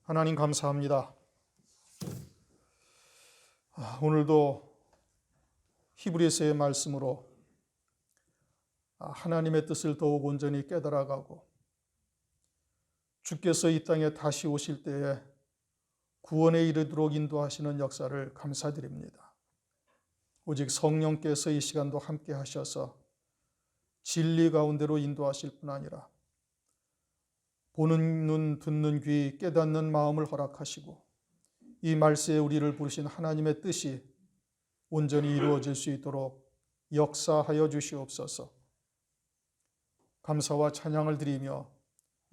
하나님 감사합니다. 오늘도 히브리서의 말씀으로 하나님의 뜻을 더욱 온전히 깨달아가고 주께서 이 땅에 다시 오실 때에 구원에 이르도록 인도하시는 역사를 감사드립니다. 오직 성령께서 이 시간도 함께 하셔서 진리 가운데로 인도하실 뿐 아니라 보는 눈, 듣는 귀, 깨닫는 마음을 허락하시고 이 말씀에 우리를 부르신 하나님의 뜻이 온전히 이루어질 수 있도록 역사하여 주시옵소서. 감사와 찬양을 드리며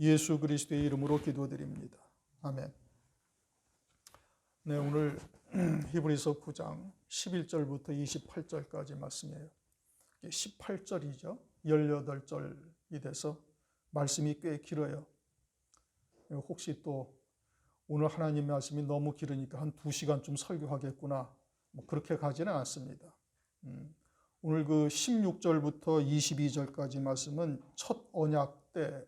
예수 그리스도의 이름으로 기도드립니다. 아멘. 네, 오늘 히브리서 9장 11절부터 28절까지 말씀이에요. 18절이죠. 18절이 돼서 말씀이 꽤 길어요. 혹시 또 오늘 하나님 말씀이 너무 길으니까 한 2시간쯤 설교하겠구나, 그렇게 가지는 않습니다. 오늘 그 16절부터 22절까지 말씀은 첫 언약 때,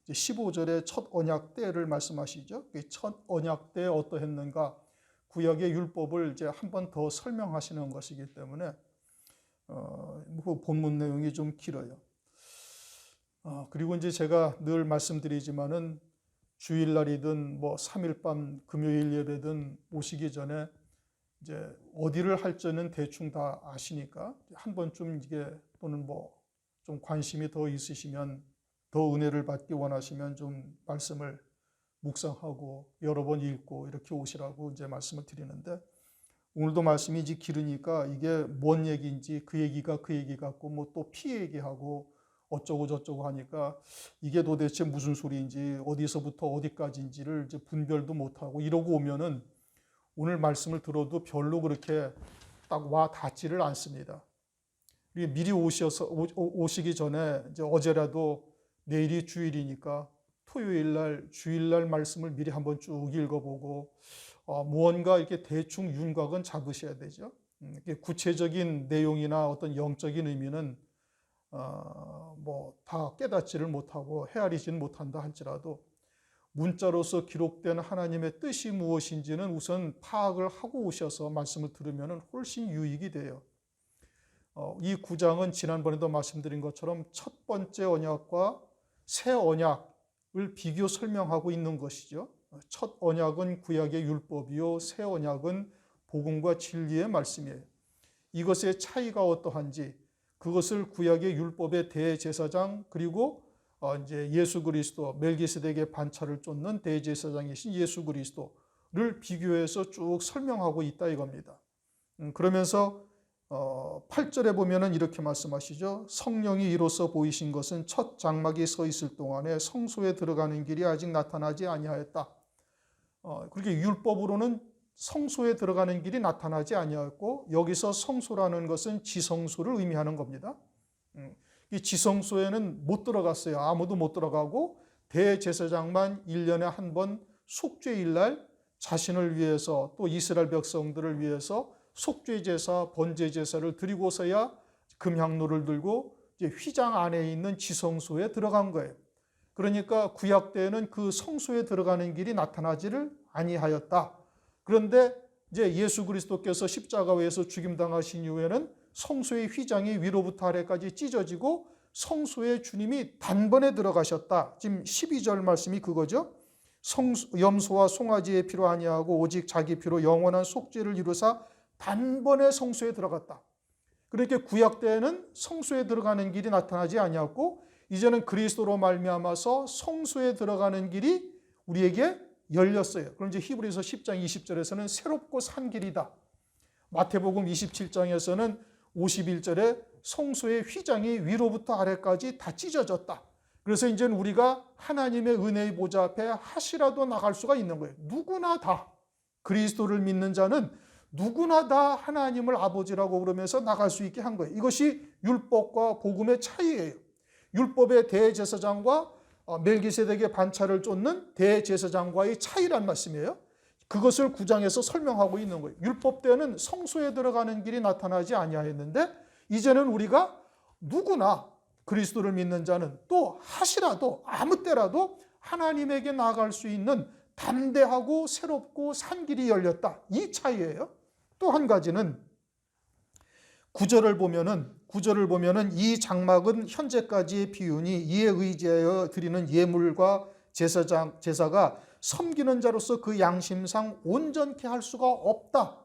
15절에 첫 언약 때를 말씀하시죠. 첫 언약 때 어떠했는가, 구약의 율법을 이제 한 번 더 설명하시는 것이기 때문에 그 본문 내용이 좀 길어요. 그리고 이제 제가 늘 말씀드리지만은 주일날이든 3일밤 금요일 예배든 오시기 전에 이제 어디를 할지는 대충 다 아시니까 한 번쯤 이게 또는 좀 관심이 더 있으시면, 더 은혜를 받기 원하시면 좀 말씀을 묵상하고 여러 번 읽고 이렇게 오시라고 이제 말씀을 드리는데, 오늘도 말씀이 이제 길으니까 이게 뭔 얘기인지 그 얘기가 그 얘기 같고 또 피 얘기하고 어쩌고 저쩌고 하니까 이게 도대체 무슨 소리인지 어디서부터 어디까지인지를 이제 분별도 못하고 이러고 오면은 오늘 말씀을 들어도 별로 그렇게 딱 와 닿지를 않습니다. 미리 오시기 전에 이제 어제라도 내일이 주일이니까 토요일날 주일날 말씀을 미리 한번 쭉 읽어보고 무언가 이렇게 대충 윤곽은 잡으셔야 되죠. 구체적인 내용이나 어떤 영적인 의미는 다 깨닫지를 못하고 헤아리지는 못한다 할지라도 문자로서 기록된 하나님의 뜻이 무엇인지는 우선 파악을 하고 오셔서 말씀을 들으면 훨씬 유익이 돼요. 이 9장은 지난번에도 말씀드린 것처럼 첫 번째 언약과 새 언약을 비교 설명하고 있는 것이죠. 첫 언약은 구약의 율법이요, 새 언약은 복음과 진리의 말씀이에요. 이것의 차이가 어떠한지, 그것을 구약의 율법의 대제사장, 그리고 이제 예수 그리스도, 멜기세덱의 반차를 쫓는 대제사장이신 예수 그리스도를 비교해서 쭉 설명하고 있다 이겁니다. 그러면서 8절에 보면은 이렇게 말씀하시죠. 성령이 이로써 보이신 것은 첫 장막이 서 있을 동안에 성소에 들어가는 길이 아직 나타나지 아니하였다. 그렇게 율법으로는 성소에 들어가는 길이 나타나지 아니하였고, 여기서 성소라는 것은 지성소를 의미하는 겁니다. 이 지성소에는 못 들어갔어요. 아무도 못 들어가고 대제사장만 1년에 한 번 속죄일날 자신을 위해서 또 이스라엘 백성들을 위해서 속죄제사, 번제제사를 드리고서야 금향로를 들고 이제 휘장 안에 있는 지성소에 들어간 거예요. 그러니까 구약 때에는 그 성소에 들어가는 길이 나타나지를 아니하였다. 그런데 이제 예수 그리스도께서 십자가에서 죽임당하신 이후에는 성소의 휘장이 위로부터 아래까지 찢어지고 성소에 주님이 단번에 들어가셨다. 지금 12절 말씀이 그거죠. 염소와 송아지의 피로 아니하고 오직 자기 피로 영원한 속죄를 이루사 단번에 성소에 들어갔다. 그렇게 구약 때에는 성소에 들어가는 길이 나타나지 아니었고, 이제는 그리스도로 말미암아서 성소에 들어가는 길이 우리에게 열렸어요. 그럼 이제 히브리서 10장 20절에서는 새롭고 산 길이다. 마태복음 27장에서는 51절에 성소의 휘장이 위로부터 아래까지 다 찢어졌다. 그래서 이제는 우리가 하나님의 은혜의 보좌 앞에 하시라도 나갈 수가 있는 거예요. 누구나 다, 그리스도를 믿는 자는 누구나 다 하나님을 아버지라고 그러면서 나갈 수 있게 한 거예요. 이것이 율법과 복음의 차이예요. 율법의 대제사장과 멜기세덱의 반차를 쫓는 대제사장과의 차이란 말씀이에요. 그것을 9장에서 설명하고 있는 거예요. 율법 때는 성소에 들어가는 길이 나타나지 아니하였는데, 이제는 우리가 누구나 그리스도를 믿는 자는 또 하시라도 아무 때라도 하나님에게 나아갈 수 있는 담대하고 새롭고 산 길이 열렸다. 이 차이예요. 또 한 가지는 구절을 보면은 이 장막은 현재까지의 비유니 이에 의지하여 드리는 예물과 제사가 섬기는 자로서 그 양심상 온전케 할 수가 없다.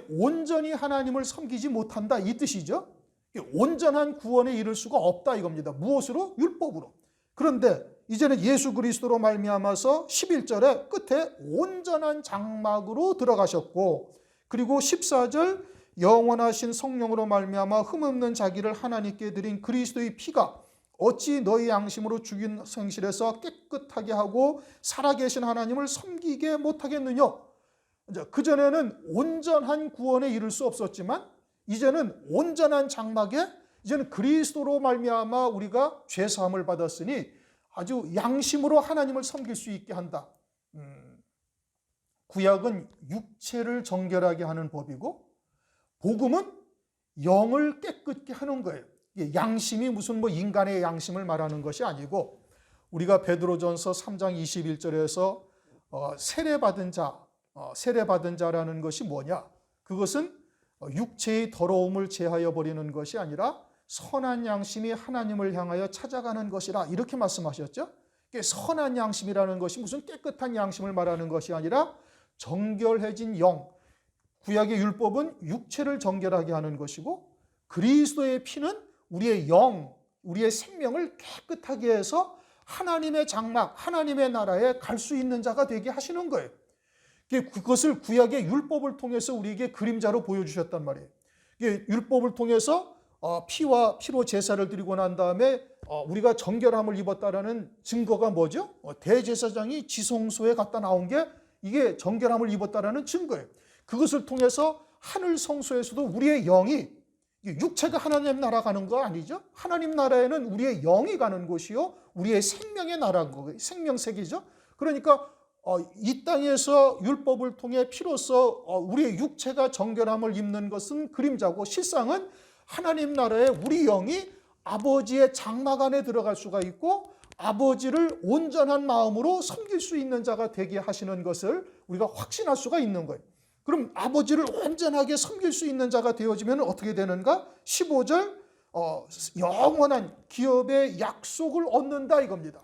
온전히 하나님을 섬기지 못한다 이 뜻이죠. 온전한 구원에 이를 수가 없다 이겁니다. 무엇으로? 율법으로. 그런데 이제는 예수 그리스도로 말미암아서 11절에 끝에 온전한 장막으로 들어가셨고, 그리고 14절 영원하신 성령으로 말미암아 흠없는 자기를 하나님께 드린 그리스도의 피가 어찌 너희 양심으로 죽인 성실에서 깨끗하게 하고 살아계신 하나님을 섬기게 못하겠느냐. 그전에는 온전한 구원에 이를 수 없었지만 이제는 온전한 장막에 이제는 그리스도로 말미암아 우리가 죄사함을 받았으니 아주 양심으로 하나님을 섬길 수 있게 한다. 구약은 육체를 정결하게 하는 법이고 복음은 영을 깨끗게 하는 거예요. 양심이 무슨 인간의 양심을 말하는 것이 아니고, 우리가 베드로전서 3장 21절에서 세례받은 자라는 것이 뭐냐? 그것은 육체의 더러움을 제하여 버리는 것이 아니라 선한 양심이 하나님을 향하여 찾아가는 것이라 이렇게 말씀하셨죠. 선한 양심이라는 것이 무슨 깨끗한 양심을 말하는 것이 아니라 정결해진 영, 구약의 율법은 육체를 정결하게 하는 것이고 그리스도의 피는 우리의 영, 우리의 생명을 깨끗하게 해서 하나님의 장막, 하나님의 나라에 갈 수 있는 자가 되게 하시는 거예요. 그것을 구약의 율법을 통해서 우리에게 그림자로 보여주셨단 말이에요. 율법을 통해서 피로 제사를 드리고 난 다음에 우리가 정결함을 입었다라는 증거가 뭐죠? 대제사장이 지성소에 갔다 나온 게 이게 정결함을 입었다라는 증거예요. 그것을 통해서 하늘 성소에서도 우리의 영이, 육체가 하나님 나라 가는 거 아니죠? 하나님 나라에는 우리의 영이 가는 곳이요, 우리의 생명의 나라인 거예요. 생명색이죠. 그러니까 이 땅에서 율법을 통해 피로써 우리의 육체가 정결함을 입는 것은 그림자고, 실상은 하나님 나라에 우리 영이 아버지의 장막 안에 들어갈 수가 있고 아버지를 온전한 마음으로 섬길 수 있는 자가 되게 하시는 것을 우리가 확신할 수가 있는 거예요. 그럼 아버지를 온전하게 섬길 수 있는 자가 되어지면 어떻게 되는가? 15절 영원한 기업의 약속을 얻는다 이겁니다.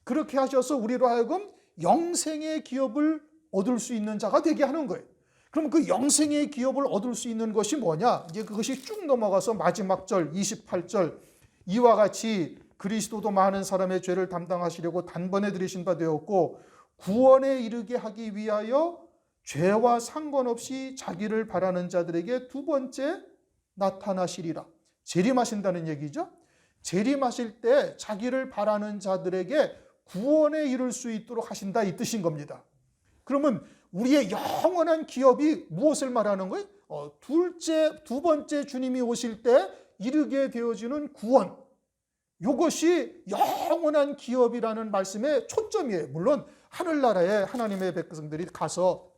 그렇게 하셔서 우리로 하여금 영생의 기업을 얻을 수 있는 자가 되게 하는 거예요. 그럼 그 영생의 기업을 얻을 수 있는 것이 뭐냐? 이제 그것이 쭉 넘어가서 마지막 절 28절, 이와 같이 그리스도도 많은 사람의 죄를 담당하시려고 단번에 들이신 바 되었고 구원에 이르게 하기 위하여 죄와 상관없이 자기를 바라는 자들에게 두 번째 나타나시리라. 재림하신다는 얘기죠. 재림하실 때 자기를 바라는 자들에게 구원에 이를 수 있도록 하신다 이 뜻인 겁니다. 그러면 우리의 영원한 기업이 무엇을 말하는 거예요? 두 번째 주님이 오실 때 이르게 되어지는 구원, 이것이 영원한 기업이라는 말씀의 초점이에요. 물론 하늘나라에 하나님의 백성들이 가서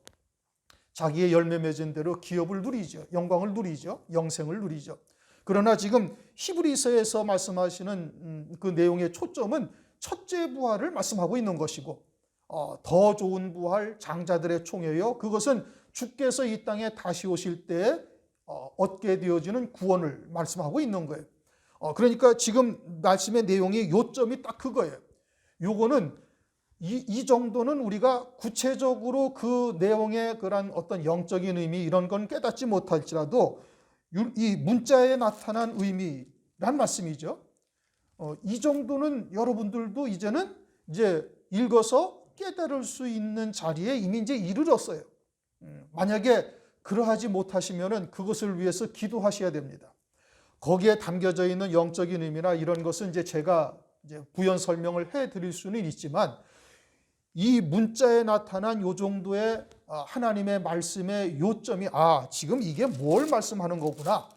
자기의 열매 맺은 대로 기업을 누리죠. 영광을 누리죠. 영생을 누리죠. 그러나 지금 히브리서에서 말씀하시는 그 내용의 초점은 첫째 부활을 말씀하고 있는 것이고, 더 좋은 부활, 장자들의 총회요, 그것은 주께서 이 땅에 다시 오실 때 얻게 되어지는 구원을 말씀하고 있는 거예요. 그러니까 지금 말씀의 내용이 요점이 딱 그거예요. 요거는 이 정도는 우리가 구체적으로 그 내용의 그런 어떤 영적인 의미 이런 건 깨닫지 못할지라도 이 문자에 나타난 의미란 말씀이죠. 이 정도는 여러분들도 이제는 이제 읽어서 깨달을 수 있는 자리에 이미 이제 이르렀어요. 만약에 그러하지 못하시면은 그것을 위해서 기도하셔야 됩니다. 거기에 담겨져 있는 영적인 의미나 이런 것은 이제 제가 이제 부연 설명을 해 드릴 수는 있지만, 이 문자에 나타난 요 정도의 하나님의 말씀의 요점이 지금 이게 뭘 말씀하는 거구나.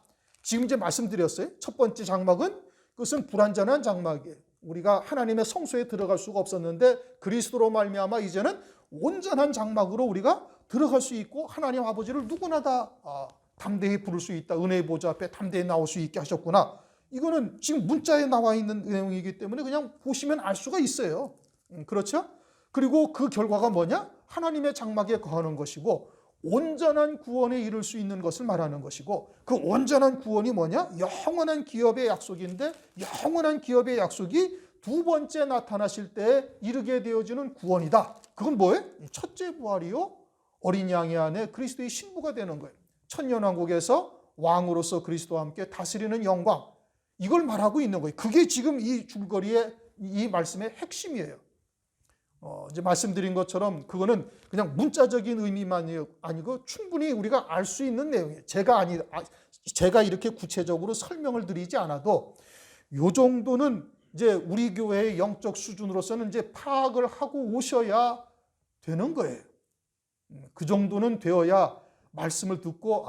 지금 이제 말씀드렸어요. 첫 번째 장막은 그것은 불완전한 장막이에요. 우리가 하나님의 성소에 들어갈 수가 없었는데 그리스도로 말미암아 이제는 온전한 장막으로 우리가 들어갈 수 있고 하나님 아버지를 누구나 다 담대히 부를 수 있다. 은혜의 보좌 앞에 담대히 나올 수 있게 하셨구나. 이거는 지금 문자에 나와 있는 내용이기 때문에 그냥 보시면 알 수가 있어요. 그렇죠? 그리고 그 결과가 뭐냐? 하나님의 장막에 거하는 것이고 온전한 구원에 이를 수 있는 것을 말하는 것이고, 그 온전한 구원이 뭐냐? 영원한 기업의 약속인데, 영원한 기업의 약속이 두 번째 나타나실 때에 이르게 되어지는 구원이다. 그건 뭐예요? 첫째 부활이요, 어린 양의 안에 그리스도의 신부가 되는 거예요. 천년왕국에서 왕으로서 그리스도와 함께 다스리는 영광, 이걸 말하고 있는 거예요. 그게 지금 이 줄거리의 이 말씀의 핵심이에요. 이제 말씀드린 것처럼 그거는 그냥 문자적인 의미만 아니고 충분히 우리가 알 수 있는 내용이에요. 제가 이렇게 구체적으로 설명을 드리지 않아도 요 정도는 이제 우리 교회의 영적 수준으로서는 이제 파악을 하고 오셔야 되는 거예요. 그 정도는 되어야 말씀을 듣고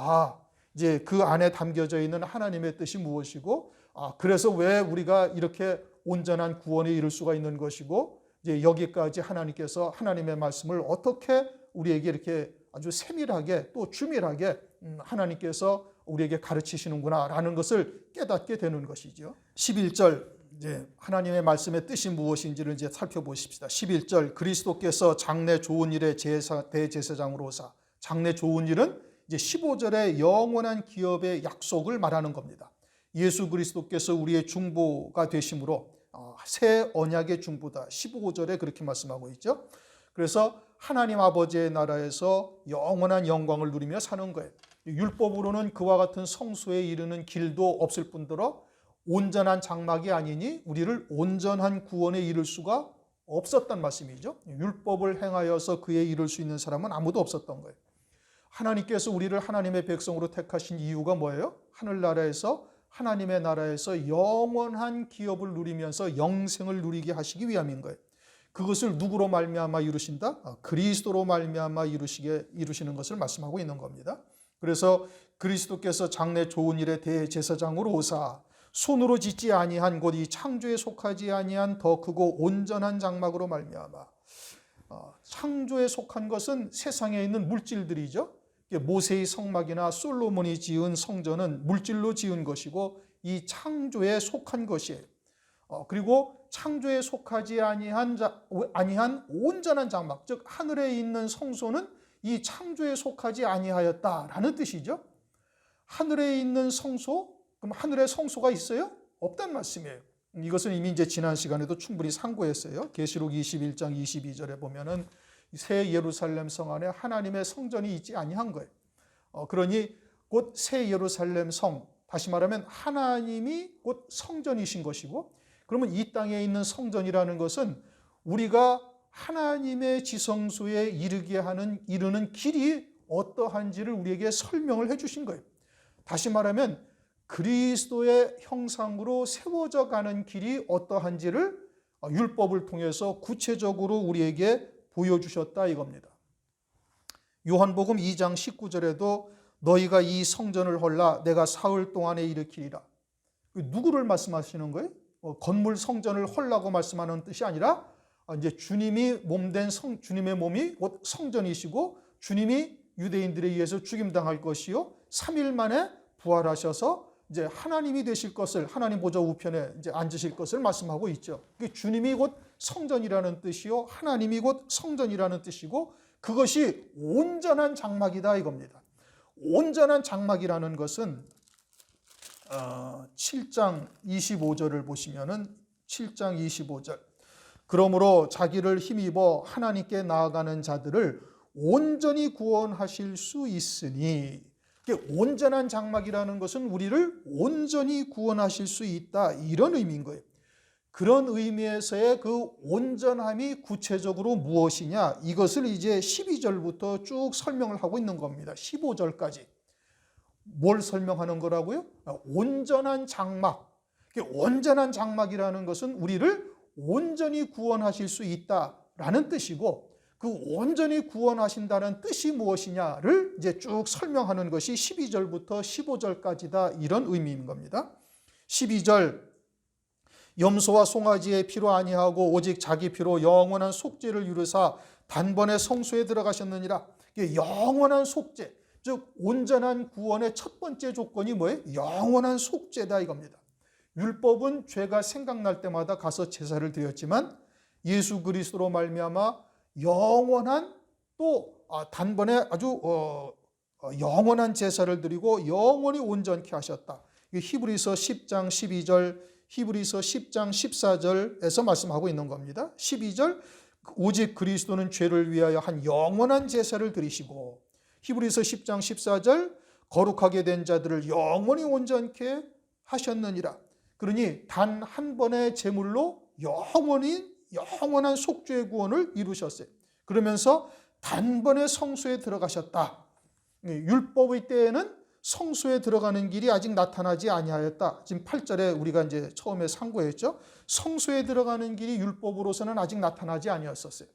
이제 그 안에 담겨져 있는 하나님의 뜻이 무엇이고, 그래서 왜 우리가 이렇게 온전한 구원에 이를 수가 있는 것이고, 이제 여기까지 하나님께서 하나님의 말씀을 어떻게 우리에게 이렇게 아주 세밀하게 또 주밀하게 하나님께서 우리에게 가르치시는구나라는 것을 깨닫게 되는 것이죠. 11절 이제 하나님의 말씀의 뜻이 무엇인지를 이제 살펴보십시다. 11절 그리스도께서 장래 좋은 일의 대제사장으로 오사. 장래 좋은 일은 이제 15절의 영원한 기업의 약속을 말하는 겁니다. 예수 그리스도께서 우리의 중보가 되심으로 새 언약의 중보다. 15절에 그렇게 말씀하고 있죠. 그래서 하나님 아버지의 나라에서 영원한 영광을 누리며 사는 거예요. 율법으로는 그와 같은 성소에 이르는 길도 없을 뿐더러 온전한 장막이 아니니 우리를 온전한 구원에 이를 수가 없었단 말씀이죠. 율법을 행하여서 그에 이를 수 있는 사람은 아무도 없었던 거예요. 하나님께서 우리를 하나님의 백성으로 택하신 이유가 뭐예요? 하늘나라에서 하나님의 나라에서 영원한 기업을 누리면서 영생을 누리게 하시기 위함인 거예요. 그것을 누구로 말미암아 이루신다? 그리스도로 말미암아 이루시는 것을 말씀하고 있는 겁니다. 그래서 그리스도께서 장래 좋은 일의 대제사장으로 오사 손으로 짓지 아니한 곧 이 창조에 속하지 아니한 더 크고 온전한 장막으로 말미암아. 창조에 속한 것은 세상에 있는 물질들이죠. 모세의 성막이나 솔로몬이 지은 성전은 물질로 지은 것이고 이 창조에 속한 것이에요. 그리고 창조에 속하지 아니한 온전한 장막, 즉 하늘에 있는 성소는 이 창조에 속하지 아니하였다라는 뜻이죠. 하늘에 있는 성소, 그럼 하늘에 성소가 있어요? 없단 말씀이에요. 이것은 이미 이제 지난 시간에도 충분히 상고했어요. 계시록 21장 22절에 보면은 새 예루살렘 성 안에 하나님의 성전이 있지 아니한 거예요. 그러니 곧 새 예루살렘 성, 다시 말하면 하나님이 곧 성전이신 것이고, 그러면 이 땅에 있는 성전이라는 것은 우리가 하나님의 지성소에 이르는 길이 어떠한지를 우리에게 설명을 해 주신 거예요. 다시 말하면 그리스도의 형상으로 세워져 가는 길이 어떠한지를 율법을 통해서 구체적으로 우리에게 보여주셨다 이겁니다. 요한복음 2장 19절에도 너희가 이 성전을 헐라 내가 사흘 동안에 일으키리라. 누구를 말씀하시는 거예요? 건물 성전을 헐라고 말씀하는 뜻이 아니라 이제 주님이 몸된 주님의 몸이 곧 성전이시고 주님이 유대인들에 의해서 죽임당할 것이요 3일 만에 부활하셔서 이제 하나님이 되실 것을, 하나님 보좌 우편에 이제 앉으실 것을 말씀하고 있죠. 주님이 곧 성전이라는 뜻이요 하나님이 곧 성전이라는 뜻이고 그것이 온전한 장막이다 이겁니다. 온전한 장막이라는 것은 7장 25절을 보시면은 7장 25절 그러므로 자기를 힘입어 하나님께 나아가는 자들을 온전히 구원하실 수 있으니, 온전한 장막이라는 것은 우리를 온전히 구원하실 수 있다 이런 의미인 거예요. 그런 의미에서의 그 온전함이 구체적으로 무엇이냐, 이것을 이제 12절부터 쭉 설명을 하고 있는 겁니다. 15절까지. 뭘 설명하는 거라고요? 온전한 장막. 온전한 장막이라는 것은 우리를 온전히 구원하실 수 있다라는 뜻이고, 그 온전히 구원하신다는 뜻이 무엇이냐를 이제 쭉 설명하는 것이 12절부터 15절까지다 이런 의미인 겁니다. 12절 염소와 송아지의 피로 아니하고 오직 자기 피로 영원한 속죄를 이루사 단번에 성소에 들어가셨느니라. 영원한 속죄, 즉 온전한 구원의 첫 번째 조건이 뭐예요? 영원한 속죄다 이겁니다. 율법은 죄가 생각날 때마다 가서 제사를 드렸지만 예수 그리스도로 말미암아 영원한 또 단번에 아주 영원한 제사를 드리고 영원히 온전케 하셨다. 히브리서 10장 12절, 히브리서 10장 14절에서 말씀하고 있는 겁니다. 12절, 오직 그리스도는 죄를 위하여 한 영원한 제사를 드리시고, 히브리서 10장 14절, 거룩하게 된 자들을 영원히 온전케 하셨느니라. 그러니 단 한 번의 제물로 영원한 속죄의 구원을 이루셨어요. 그러면서 단번에 성소에 들어가셨다. 율법의 때에는 성소에 들어가는 길이 아직 나타나지 아니하였다. 지금 8절에 우리가 이제 처음에 상고했죠. 성소에 들어가는 길이 율법으로서는 아직 나타나지 아니었었어요.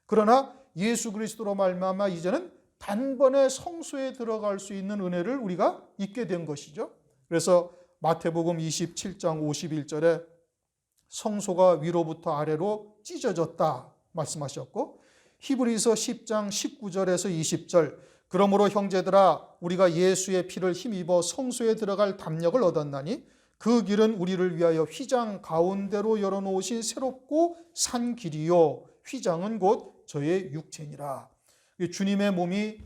그러나 예수 그리스도로 말미암아 이제는 단번에 성소에 들어갈 수 있는 은혜를 우리가 입게 된 것이죠. 그래서 마태복음 27장 51절에 성소가 위로부터 아래로 찢어졌다 말씀하셨고, 히브리서 10장 19절에서 20절, 그러므로 형제들아 우리가 예수의 피를 힘입어 성소에 들어갈 담력을 얻었나니 그 길은 우리를 위하여 휘장 가운데로 열어놓으신 새롭고 산 길이요 휘장은 곧 저의 육체니라. 주님의 몸이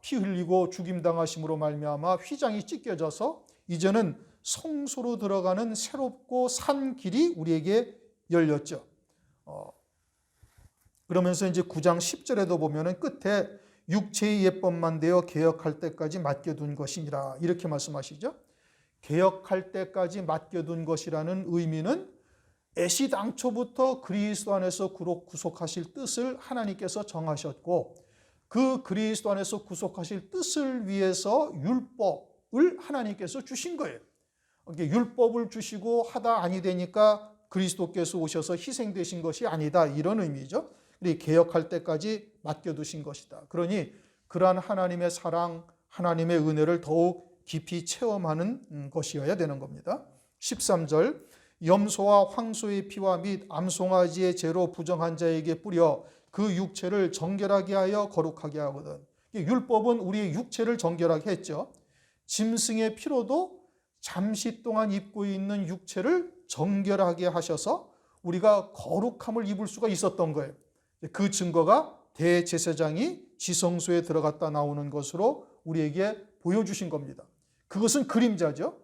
피 흘리고 죽임당하심으로 말미암아 휘장이 찢겨져서 이제는 성소로 들어가는 새롭고 산 길이 우리에게 열렸죠. 그러면서 이제 9장 10절에도 보면은 끝에 육체의 예법만 되어 개혁할 때까지 맡겨둔 것이니라 이렇게 말씀하시죠. 개혁할 때까지 맡겨둔 것이라는 의미는 애시당초부터 그리스도 안에서 구속하실 뜻을 하나님께서 정하셨고, 그 그리스도 안에서 구속하실 뜻을 위해서 율법을 하나님께서 주신 거예요. 율법을 주시고 하다 아니 되니까 그리스도께서 오셔서 희생되신 것이 아니다, 이런 의미죠. 개혁할 때까지 맡겨두신 것이다. 그러니 그러한 하나님의 사랑, 하나님의 은혜를 더욱 깊이 체험하는 것이어야 되는 겁니다. 13절, 염소와 황소의 피와 및 암송아지의 죄로 부정한 자에게 뿌려 그 육체를 정결하게 하여 거룩하게 하거든. 율법은 우리의 육체를 정결하게 했죠. 짐승의 피로도 잠시 동안 입고 있는 육체를 정결하게 하셔서 우리가 거룩함을 입을 수가 있었던 거예요. 그 증거가 대제사장이 지성소에 들어갔다 나오는 것으로 우리에게 보여주신 겁니다. 그것은 그림자죠.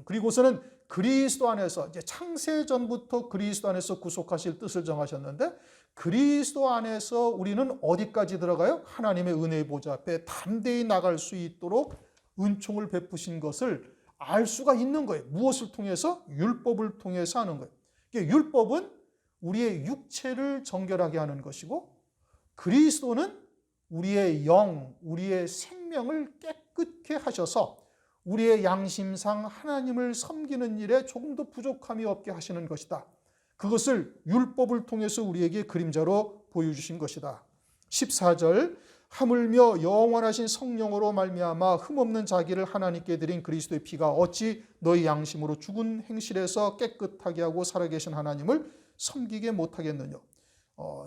그리고서는 그리스도 안에서 이제 창세전부터 그리스도 안에서 구속하실 뜻을 정하셨는데, 그리스도 안에서 우리는 어디까지 들어가요? 하나님의 은혜의 보좌 앞에 담대히 나갈 수 있도록 은총을 베푸신 것을 알 수가 있는 거예요. 무엇을 통해서? 율법을 통해서 하는 거예요. 율법은 우리의 육체를 정결하게 하는 것이고, 그리스도는 우리의 영, 우리의 생명을 깨끗게 하셔서 우리의 양심상 하나님을 섬기는 일에 조금 더 부족함이 없게 하시는 것이다. 그것을 율법을 통해서 우리에게 그림자로 보여주신 것이다. 14절, 하물며 영원하신 성령으로 말미암아 흠없는 자기를 하나님께 드린 그리스도의 피가 어찌 너희 양심으로 죽은 행실에서 깨끗하게 하고 살아계신 하나님을 섬기게 못하겠느냐.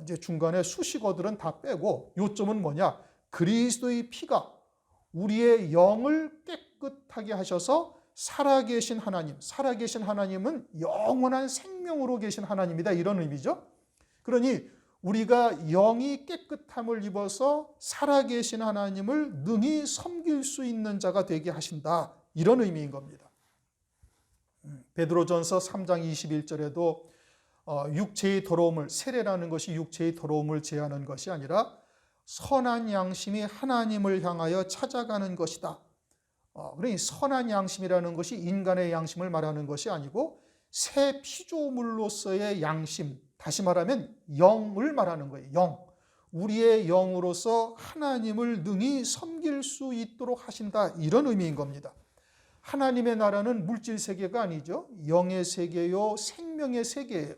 이제 중간에 수식어들은 다 빼고 요점은 뭐냐? 그리스도의 피가 우리의 영을 깨끗하게 하셔서 살아계신 하나님, 살아계신 하나님은 영원한 생명으로 계신 하나님이다, 이런 의미죠. 그러니 우리가 영이 깨끗함을 입어서 살아계신 하나님을 능히 섬길 수 있는 자가 되게 하신다, 이런 의미인 겁니다. 베드로전서 3장 21절에도 육체의 더러움을, 세례라는 것이 육체의 더러움을 제하는 것이 아니라 선한 양심이 하나님을 향하여 찾아가는 것이다. 그러니 선한 양심이라는 것이 인간의 양심을 말하는 것이 아니고 새 피조물로서의 양심, 다시 말하면 영을 말하는 거예요. 영. 우리의 영으로서 하나님을 능히 섬길 수 있도록 하신다, 이런 의미인 겁니다. 하나님의 나라는 물질 세계가 아니죠. 영의 세계요, 생명의 세계예요.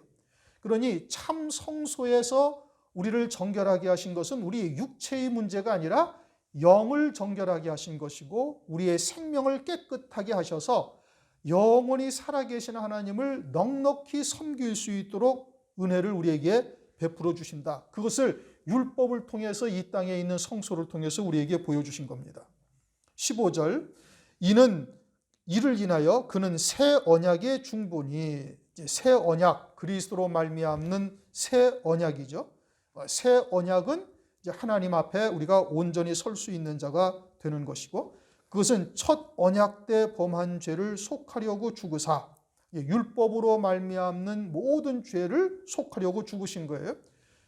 그러니 참 성소에서 우리를 정결하게 하신 것은 우리의 육체의 문제가 아니라 영을 정결하게 하신 것이고, 우리의 생명을 깨끗하게 하셔서 영원히 살아계신 하나님을 넉넉히 섬길 수 있도록 은혜를 우리에게 베풀어 주신다. 그것을 율법을 통해서 이 땅에 있는 성소를 통해서 우리에게 보여주신 겁니다. 15절, 이를 인하여 그는 새 언약의 중보니, 새 언약, 그리스도로 말미암는 새 언약이죠. 새 언약은 이제 하나님 앞에 우리가 온전히 설 수 있는 자가 되는 것이고, 그것은 첫 언약 때 범한 죄를 속하려고 죽으사 율법으로 말미암는 모든 죄를 속하려고 죽으신 거예요.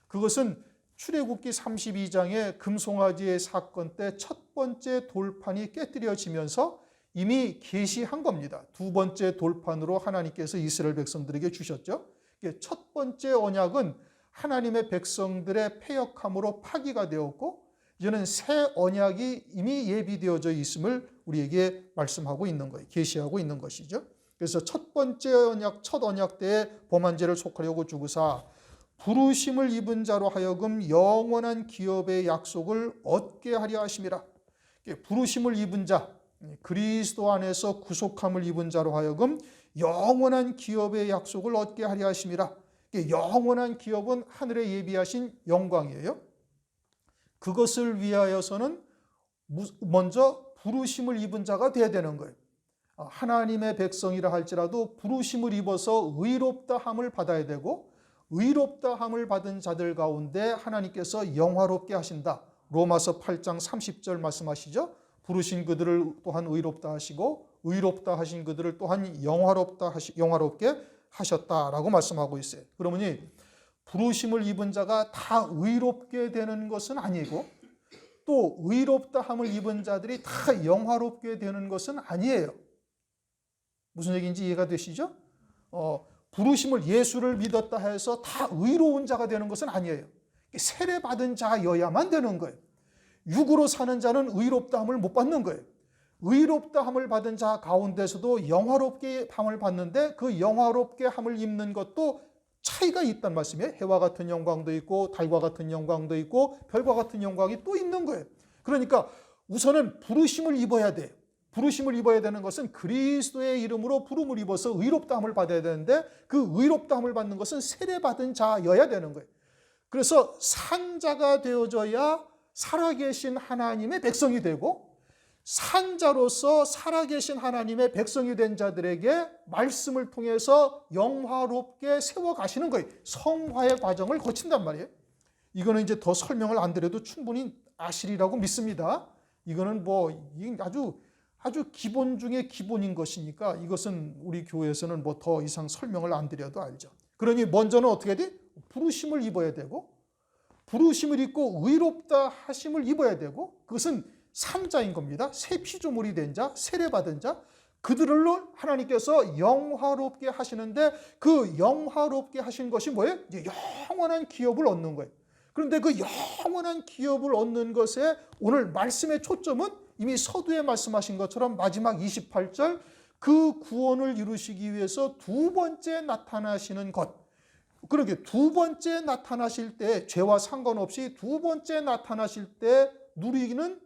그것은 출애굽기 32장의 금송아지의 사건 때 첫 번째 돌판이 깨뜨려지면서 이미 계시한 겁니다. 두 번째 돌판으로 하나님께서 이스라엘 백성들에게 주셨죠. 첫 번째 언약은 하나님의 백성들의 패역함으로 파기가 되었고, 이제는 새 언약이 이미 예비되어져 있음을 우리에게 말씀하고 있는 거예요. 계시하고 있는 것이죠. 그래서 첫 번째 언약, 첫 언약 때에 범한 죄를 속하려고 죽으사 부르심을 입은 자로 하여금 영원한 기업의 약속을 얻게 하려 하심이라. 부르심을 입은 자, 그리스도 안에서 구속함을 입은 자로 하여금 영원한 기업의 약속을 얻게 하려 하심이라. 영원한 기업은 하늘에 예비하신 영광이에요. 그것을 위하여서는 먼저 부르심을 입은 자가 되어야 되는 거예요. 하나님의 백성이라 할지라도 부르심을 입어서 의롭다 함을 받아야 되고, 의롭다 함을 받은 자들 가운데 하나님께서 영화롭게 하신다. 로마서 8장 30절 말씀하시죠. 부르신 그들을 또한 의롭다 하시고 의롭다 하신 그들을 또한 영화롭게 하셨다라고 말씀하고 있어요. 그러니 부르심을 입은 자가 다 의롭게 되는 것은 아니고, 또 의롭다 함을 입은 자들이 다 영화롭게 되는 것은 아니에요. 무슨 얘기인지 이해가 되시죠? 부르심을 예수를 믿었다 해서 다 의로운 자가 되는 것은 아니에요. 세례받은 자여야만 되는 거예요. 육으로 사는 자는 의롭다 함을 못 받는 거예요. 의롭다 함을 받은 자 가운데서도 영화롭게 함을 받는데, 그 영화롭게 함을 입는 것도 차이가 있단 말씀이에요. 해와 같은 영광도 있고 달과 같은 영광도 있고 별과 같은 영광이 또 있는 거예요. 그러니까 우선은 부르심을 입어야 돼요. 부르심을 입어야 되는 것은 그리스도의 이름으로 부름을 입어서 의롭다함을 받아야 되는데, 그 의롭다함을 받는 것은 세례받은 자여야 되는 거예요. 그래서 산자가 되어져야 살아계신 하나님의 백성이 되고, 산자로서 살아계신 하나님의 백성이 된 자들에게 말씀을 통해서 영화롭게 세워가시는 거예요. 성화의 과정을 거친단 말이에요. 이거는 이제 더 설명을 안 드려도 충분히 아시리라고 믿습니다. 이거는 아주 기본 중에 기본인 것이니까 이것은 우리 교회에서는 더 이상 설명을 안 드려도 알죠. 그러니 먼저는 어떻게 돼? 부르심을 입어야 되고, 부르심을 입고 의롭다 하심을 입어야 되고, 그것은 산자인 겁니다. 새 피조물이 된 자, 세례받은 자, 그들로 하나님께서 영화롭게 하시는데, 그 영화롭게 하신 것이 뭐예요? 이제 영원한 기업을 얻는 거예요. 그런데 그 영원한 기업을 얻는 것에 오늘 말씀의 초점은 이미 서두에 말씀하신 것처럼 마지막 28절, 그 구원을 이루시기 위해서 두 번째 나타나시는 것. 그러게 두 번째 나타나실 때, 죄와 상관없이 두 번째 나타나실 때 누리는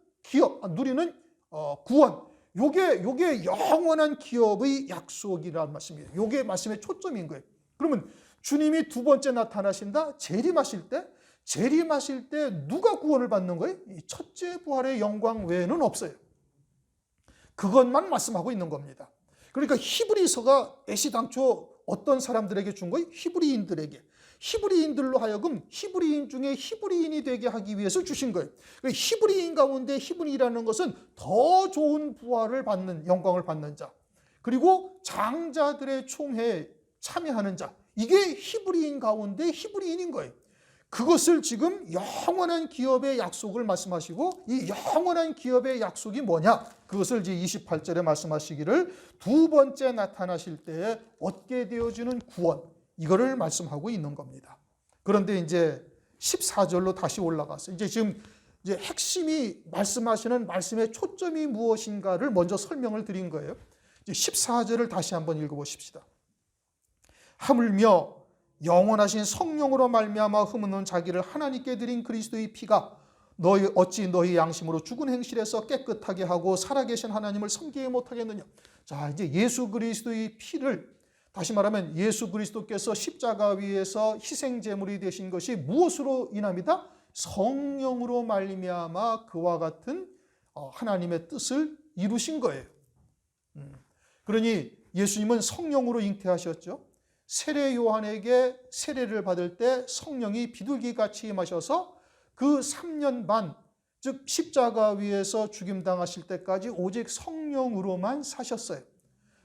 구원. 요게 영원한 기업의 약속이라는 말씀이에요. 요게 말씀의 초점인 거예요. 그러면 주님이 두 번째 나타나신다? 재림하실 때 누가 구원을 받는 거예요? 이 첫째 부활의 영광 외에는 없어요. 그것만 말씀하고 있는 겁니다. 그러니까 히브리서가 애시당초 어떤 사람들에게 준 거예요? 히브리인들에게. 히브리인들로 하여금 히브리인 중에 히브리인이 되게 하기 위해서 주신 거예요. 히브리인 가운데 히브리라는 것은 더 좋은 부활을 받는, 영광을 받는 자, 그리고 장자들의 총회에 참여하는 자, 이게 히브리인 가운데 히브리인인 거예요. 그것을 지금 영원한 기업의 약속을 말씀하시고, 이 영원한 기업의 약속이 뭐냐? 그것을 이제 28절에 말씀하시기를 두 번째 나타나실 때에 얻게 되어지는 구원, 이거를 말씀하고 있는 겁니다. 그런데 이제 14절로 다시 올라가서 지금 핵심이 말씀하시는 말씀의 초점이 무엇인가를 먼저 설명을 드린 거예요. 이제 14절을 다시 한번 읽어보십시다. 하물며 영원하신 성령으로 말미암아 흠없는 자기를 하나님께 드린 그리스도의 피가 어찌 너희 양심으로 죽은 행실에서 깨끗하게 하고 살아계신 하나님을 섬기게 못하겠느냐. 자, 이제 예수 그리스도의 피를, 다시 말하면 예수 그리스도께서 십자가 위에서 희생제물이 되신 것이 무엇으로 인함이다? 성령으로 말미암아 그와 같은 하나님의 뜻을 이루신 거예요. 그러니 예수님은 성령으로 잉태하셨죠. 세례 요한에게 세례를 받을 때 성령이 비둘기같이 임하셔서 그 3년 반, 즉 십자가 위에서 죽임당하실 때까지 오직 성령으로만 사셨어요.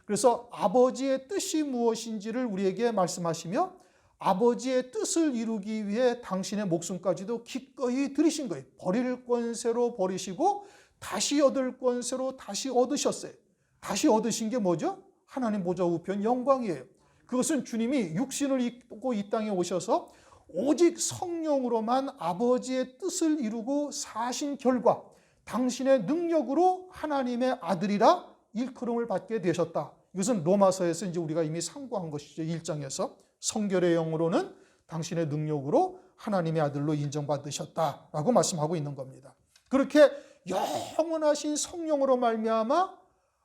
그래서 아버지의 뜻이 무엇인지를 우리에게 말씀하시며 아버지의 뜻을 이루기 위해 당신의 목숨까지도 기꺼이 들이신 거예요. 버릴 권세로 버리시고 다시 얻을 권세로 다시 얻으셨어요. 다시 얻으신 게 뭐죠? 하나님 보좌 우편 영광이에요. 그것은 주님이 육신을 입고 이 땅에 오셔서 오직 성령으로만 아버지의 뜻을 이루고 사신 결과 당신의 능력으로 하나님의 아들이라 일컬음을 받게 되셨다. 이것은 로마서에서 이제 우리가 이미 상고한 것이죠. 1장에서 성결의 영으로는 당신의 능력으로 하나님의 아들로 인정받으셨다라고 말씀하고 있는 겁니다. 그렇게 영원하신 성령으로 말미암아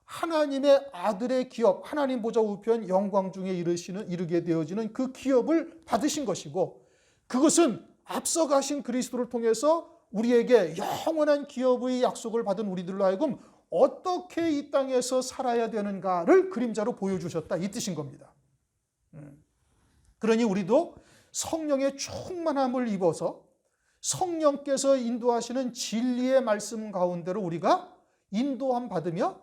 하나님의 아들의 기업, 하나님 보좌 우편 영광 중에 이르게 되어지는 그 기업을 받으신 것이고, 그것은 앞서 가신 그리스도를 통해서 우리에게 영원한 기업의 약속을 받은 우리들로 하여금 어떻게 이 땅에서 살아야 되는가를 그림자로 보여주셨다, 이 뜻인 겁니다. 그러니 우리도 성령의 충만함을 입어서 성령께서 인도하시는 진리의 말씀 가운데로 우리가 인도함 받으며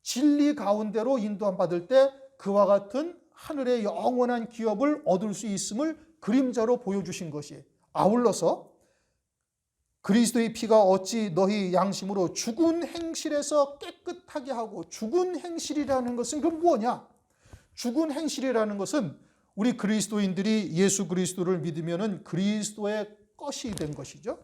진리 가운데로 인도함 받을 때 그와 같은 하늘의 영원한 기업을 얻을 수 있음을 그림자로 보여주신 것이, 아울러서 그리스도의 피가 어찌 너희 양심으로 죽은 행실에서 깨끗하게 하고, 죽은 행실이라는 것은 그럼 뭐냐? 죽은 행실이라는 것은 우리 그리스도인들이 예수 그리스도를 믿으면은 그리스도의 것이 된 것이죠.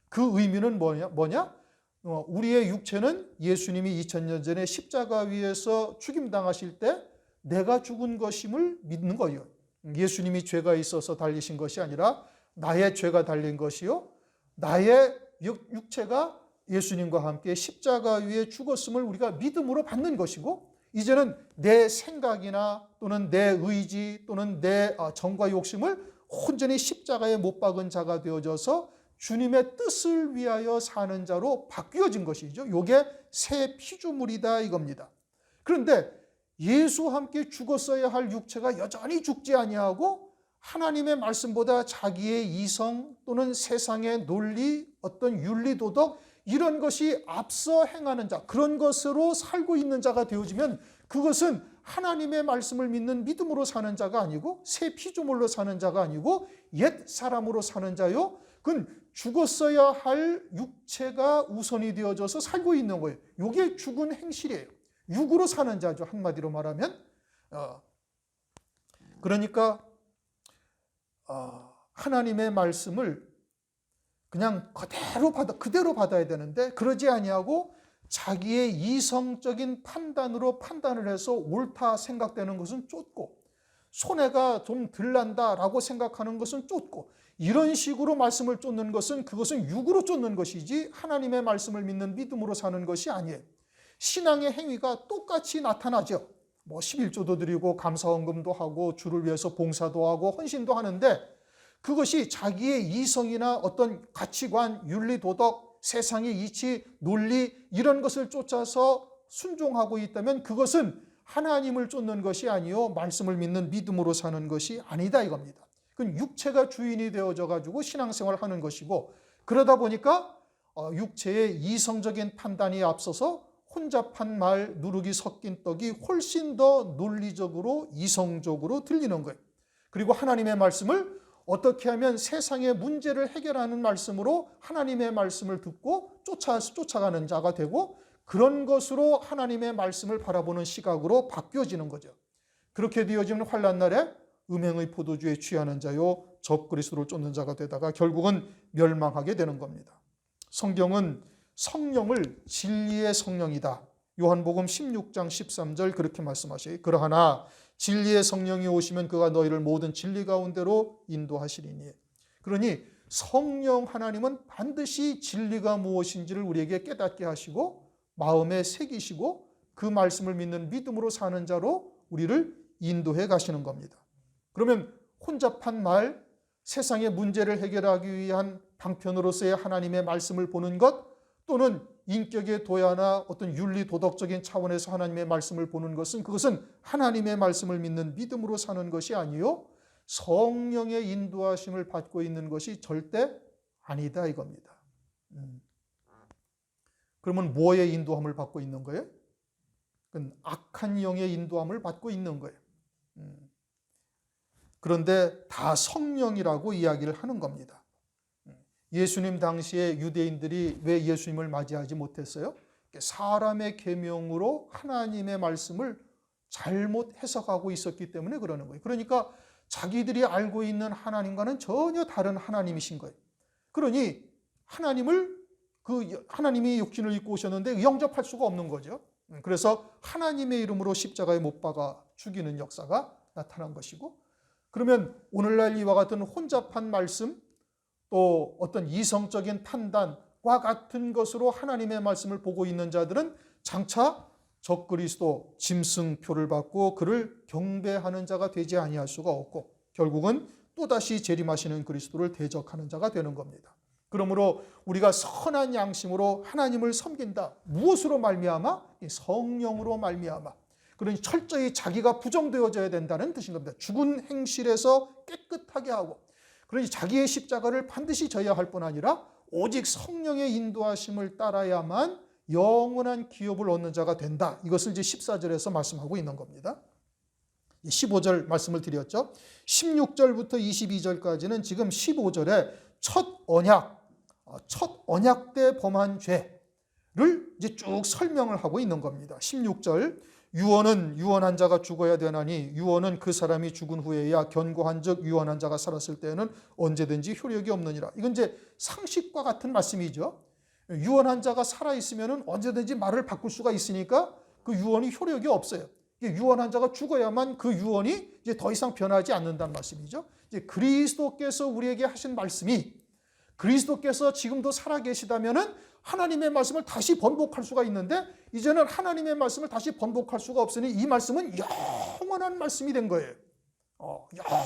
그 의미는 뭐냐? 우리의 육체는 예수님이 2000년 전에 십자가 위에서 죽임당하실 때 내가 죽은 것임을 믿는 거예요. 예수님이 죄가 있어서 달리신 것이 아니라 나의 죄가 달린 것이요, 나의 육체가 예수님과 함께 십자가 위에 죽었음을 우리가 믿음으로 받는 것이고, 이제는 내 생각이나 또는 내 의지 또는 내 정과 욕심을 온전히 십자가에 못 박은 자가 되어져서 주님의 뜻을 위하여 사는 자로 바뀌어진 것이죠. 이게 새 피조물이다 이겁니다. 그런데 예수와 함께 죽었어야 할 육체가 여전히 죽지 아니하고 하나님의 말씀보다 자기의 이성 또는 세상의 논리, 어떤 윤리 도덕 이런 것이 앞서 행하는 자, 그런 것으로 살고 있는 자가 되어지면 그것은 하나님의 말씀을 믿는 믿음으로 사는 자가 아니고 새 피조물로 사는 자가 아니고 옛 사람으로 사는 자요, 그건 죽었어야 할 육체가 우선이 되어져서 살고 있는 거예요. 이게 죽은 행실이에요. 육으로 사는 자죠, 한마디로 말하면. 그러니까 하나님의 말씀을 그냥 그대로 받아야 되는데 그러지 아니하고 자기의 이성적인 판단으로 판단을 해서 옳다 생각되는 것은 쫓고, 손해가 좀 덜 난다라고 생각하는 것은 쫓고, 이런 식으로 말씀을 쫓는 것은 그것은 육으로 쫓는 것이지 하나님의 말씀을 믿는 믿음으로 사는 것이 아니에요. 신앙의 행위가 똑같이 나타나죠. 11조도 드리고 감사헌금도 하고 주를 위해서 봉사도 하고 헌신도 하는데, 그것이 자기의 이성이나 어떤 가치관, 윤리, 도덕, 세상의 이치, 논리 이런 것을 쫓아서 순종하고 있다면 그것은 하나님을 쫓는 것이 아니요 말씀을 믿는 믿음으로 사는 것이 아니다 이겁니다. 그건 육체가 주인이 되어져 가지고 신앙생활을 하는 것이고, 그러다 보니까 육체의 이성적인 판단이 앞서서 혼잡한 말, 누룩이 섞인 떡이 훨씬 더 논리적으로 이성적으로 들리는 거예요. 그리고 하나님의 말씀을 어떻게 하면 세상의 문제를 해결하는 말씀으로 하나님의 말씀을 듣고 쫓아가는 자가 되고, 그런 것으로 하나님의 말씀을 바라보는 시각으로 바뀌어지는 거죠. 그렇게 되어지는 환난 날에 음행의 포도주에 취하는 자요 적그리스도를 쫓는 자가 되다가 결국은 멸망하게 되는 겁니다. 성경은 성령을 진리의 성령이다. 요한복음 16장 13절 그렇게 말씀하시요. 그러하나 진리의 성령이 오시면 그가 너희를 모든 진리 가운데로 인도하시리니. 그러니 성령 하나님은 반드시 진리가 무엇인지를 우리에게 깨닫게 하시고 마음에 새기시고 그 말씀을 믿는 믿음으로 사는 자로 우리를 인도해 가시는 겁니다. 그러면 혼잡한 말, 세상의 문제를 해결하기 위한 방편으로서의 하나님의 말씀을 보는 것, 또는 인격의 도야나 어떤 윤리 도덕적인 차원에서 하나님의 말씀을 보는 것은 그것은 하나님의 말씀을 믿는 믿음으로 사는 것이 아니요 성령의 인도하심을 받고 있는 것이 절대 아니다 이겁니다. 그러면 뭐의 인도함을 받고 있는 거예요? 그건 악한 영의 인도함을 받고 있는 거예요. 그런데 다 성령이라고 이야기를 하는 겁니다. 예수님 당시에 유대인들이 왜 예수님을 맞이하지 못했어요? 사람의 계명으로 하나님의 말씀을 잘못 해석하고 있었기 때문에 그러는 거예요. 그러니까 자기들이 알고 있는 하나님과는 전혀 다른 하나님이신 거예요. 그러니 하나님이 육신을 입고 오셨는데 영접할 수가 없는 거죠. 그래서 하나님의 이름으로 십자가에 못 박아 죽이는 역사가 나타난 것이고, 그러면 오늘날 이와 같은 혼잡한 말씀, 또 어떤 이성적인 판단과 같은 것으로 하나님의 말씀을 보고 있는 자들은 장차 적그리스도 짐승표를 받고 그를 경배하는 자가 되지 아니할 수가 없고 결국은 또다시 재림하시는 그리스도를 대적하는 자가 되는 겁니다. 그러므로 우리가 선한 양심으로 하나님을 섬긴다. 무엇으로 말미암아? 성령으로 말미암아. 그러니 철저히 자기가 부정되어져야 된다는 뜻인 겁니다. 죽은 행실에서 깨끗하게 하고, 그러니 자기의 십자가를 반드시 져야 할 뿐 아니라 오직 성령의 인도하심을 따라야만 영원한 기업을 얻는 자가 된다. 이것을 이제 14절에서 말씀하고 있는 겁니다. 15절 말씀을 드렸죠. 16절부터 22절까지는 지금 15절에 첫 언약 때 범한 죄를 이제 쭉 설명을 하고 있는 겁니다. 16절, 유언은 유언한 자가 죽어야 되나니 유언은 그 사람이 죽은 후에야 견고한즉 유언한 자가 살았을 때에는 언제든지 효력이 없느니라. 이건 이제 상식과 같은 말씀이죠. 유언한 자가 살아 있으면 언제든지 말을 바꿀 수가 있으니까 그 유언이 효력이 없어요. 유언한 자가 죽어야만 그 유언이 이제 더 이상 변하지 않는다는 말씀이죠. 이제 그리스도께서 우리에게 하신 말씀이, 그리스도께서 지금도 살아계시다면은 하나님의 말씀을 다시 번복할 수가 있는데 이제는 하나님의 말씀을 다시 번복할 수가 없으니 이 말씀은 영원한 말씀이 된 거예요.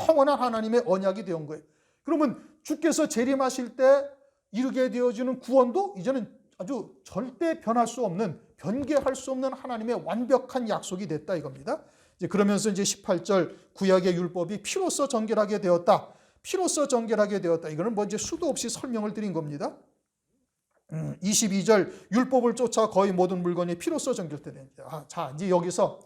영원한 하나님의 언약이 된 거예요. 그러면 주께서 재림하실 때 이루게 되어지는 구원도 이제는 아주 절대 변할 수 없는, 변개할 수 없는 하나님의 완벽한 약속이 됐다 이겁니다. 이제 그러면서 이제 18절, 구약의 율법이 피로써 정결하게 되었다. 피로써 정결하게 되었다. 이거는 뭐 이제 수도 없이 설명을 드린 겁니다. 22절, 율법을 쫓아 거의 모든 물건이 피로써 정결됩니다. 자, 이제 여기서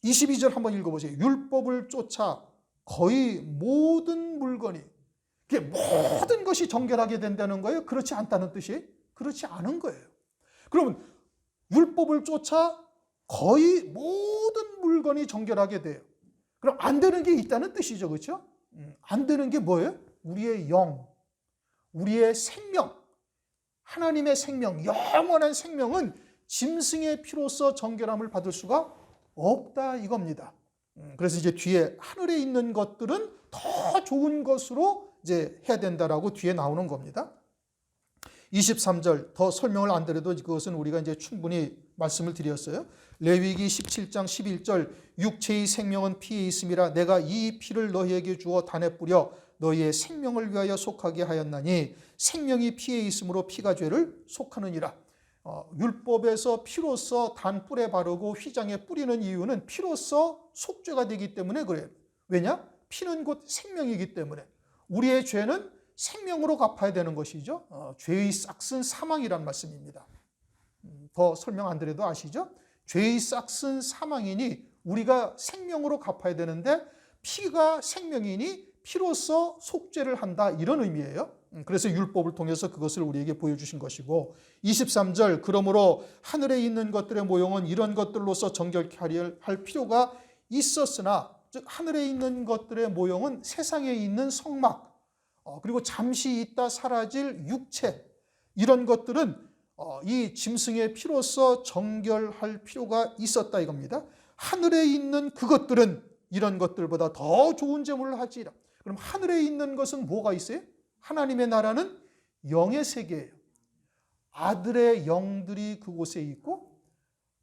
22절 한번 읽어보세요. 율법을 쫓아 거의 모든 물건이, 그게 모든 것이 정결하게 된다는 거예요? 그렇지 않다는 뜻이? 그렇지 않은 거예요. 그러면 율법을 쫓아 거의 모든 물건이 정결하게 돼요. 그럼 안 되는 게 있다는 뜻이죠. 그렇죠? 안 되는 게 뭐예요? 우리의 영, 우리의 생명, 하나님의 생명, 영원한 생명은 짐승의 피로써 정결함을 받을 수가 없다 이겁니다. 그래서 이제 뒤에 하늘에 있는 것들은 더 좋은 것으로 이제 해야 된다라고 뒤에 나오는 겁니다. 23절 더 설명을 안 드려도 그것은 우리가 이제 충분히 말씀을 드렸어요. 레위기 17장 11절, 육체의 생명은 피에 있음이라 내가 이 피를 너희에게 주어 단에 뿌려 너희의 생명을 위하여 속하게 하였나니 생명이 피에 있으므로 피가 죄를 속하느니라. 율법에서 피로써 단 뿔에 바르고 휘장에 뿌리는 이유는 피로써 속죄가 되기 때문에 그래요. 왜냐? 피는 곧 생명이기 때문에. 우리의 죄는 생명으로 갚아야 되는 것이죠. 죄의 싹은 사망이란 말씀입니다. 더 설명 안 드려도 아시죠? 죄의 싹은 사망이니 우리가 생명으로 갚아야 되는데 피가 생명이니 피로써 속죄를 한다, 이런 의미예요. 그래서 율법을 통해서 그것을 우리에게 보여주신 것이고, 23절 그러므로 하늘에 있는 것들의 모형은 이런 것들로서 정결케 하려 할 필요가 있었으나, 즉 하늘에 있는 것들의 모형은 세상에 있는 성막, 그리고 잠시 있다 사라질 육체, 이런 것들은 이 짐승의 피로써 정결할 필요가 있었다 이겁니다. 하늘에 있는 그것들은 이런 것들보다 더 좋은 제물을 하지라. 그럼 하늘에 있는 것은 뭐가 있어요? 하나님의 나라는 영의 세계예요. 아들의 영들이 그곳에 있고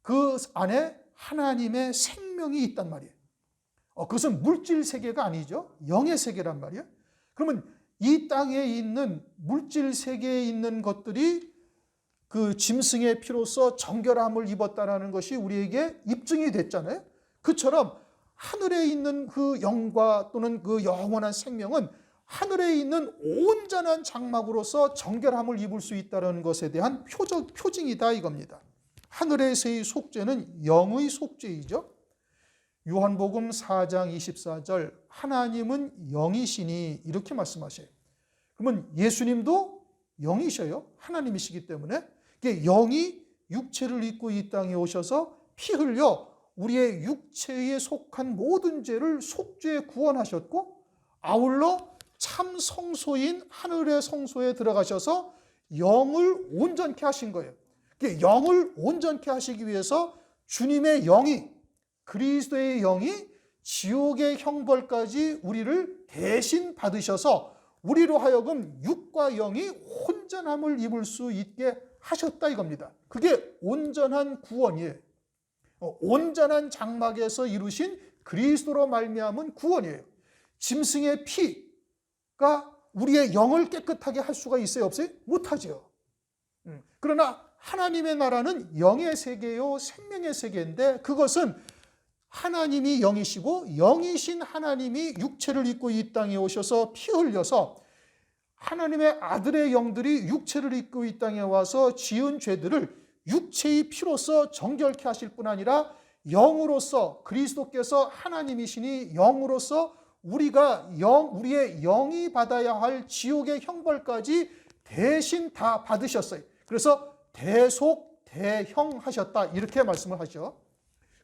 그 안에 하나님의 생명이 있단 말이에요. 그것은 물질 세계가 아니죠. 영의 세계란 말이에요. 그러면 이 땅에 있는 물질 세계에 있는 것들이 그 짐승의 피로써 정결함을 입었다라는 것이 우리에게 입증이 됐잖아요. 그처럼 하늘에 있는 그 영과 또는 그 영원한 생명은 하늘에 있는 온전한 장막으로서 정결함을 입을 수 있다는 것에 대한 표징이다 이겁니다. 하늘에서의 속죄는 영의 속죄이죠. 요한복음 4장 24절 하나님은 영이시니 이렇게 말씀하셔요. 그러면 예수님도 영이셔요. 하나님이시기 때문에 영이 육체를 입고 이 땅에 오셔서 피 흘려 우리의 육체에 속한 모든 죄를 속죄 구원하셨고 아울러 참 성소인 하늘의 성소에 들어가셔서 영을 온전케 하신 거예요. 영을 온전케 하시기 위해서 주님의 영이 그리스도의 영이 지옥의 형벌까지 우리를 대신 받으셔서 우리로 하여금 육과 영이 온전함을 입을 수 있게 하셨다 이겁니다. 그게 온전한 구원이에요. 온전한 장막에서 이루신 그리스도로 말미암은 구원이에요. 짐승의 피가 우리의 영을 깨끗하게 할 수가 있어요? 없어요? 못하죠. 그러나 하나님의 나라는 영의 세계요 생명의 세계인데 그것은 하나님이 영이시고 영이신 하나님이 육체를 입고 이 땅에 오셔서 피 흘려서 하나님의 아들의 영들이 육체를 입고 이 땅에 와서 지은 죄들을 육체의 피로써 정결케 하실 뿐 아니라 영으로서 그리스도께서 하나님이시니 영으로서 우리의 영이 받아야 할 지옥의 형벌까지 대신 다 받으셨어요. 그래서 대속 대형하셨다 이렇게 말씀을 하죠.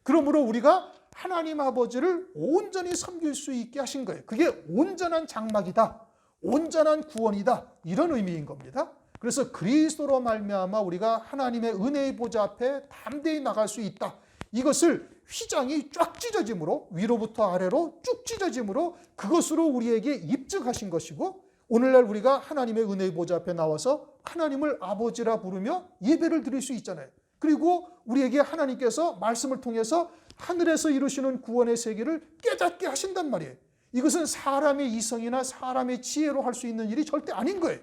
그러므로 우리가 하나님 아버지를 온전히 섬길 수 있게 하신 거예요. 그게 온전한 장막이다. 온전한 구원이다. 이런 의미인 겁니다. 그래서 그리스도로 말미암아 우리가 하나님의 은혜의 보좌 앞에 담대히 나갈 수 있다. 이것을 휘장이 쫙 찢어짐으로 위로부터 아래로 쭉 찢어짐으로 그것으로 우리에게 입증하신 것이고 오늘날 우리가 하나님의 은혜의 보좌 앞에 나와서 하나님을 아버지라 부르며 예배를 드릴 수 있잖아요. 그리고 우리에게 하나님께서 말씀을 통해서 하늘에서 이루시는 구원의 세계를 깨닫게 하신단 말이에요. 이것은 사람의 이성이나 사람의 지혜로 할 수 있는 일이 절대 아닌 거예요.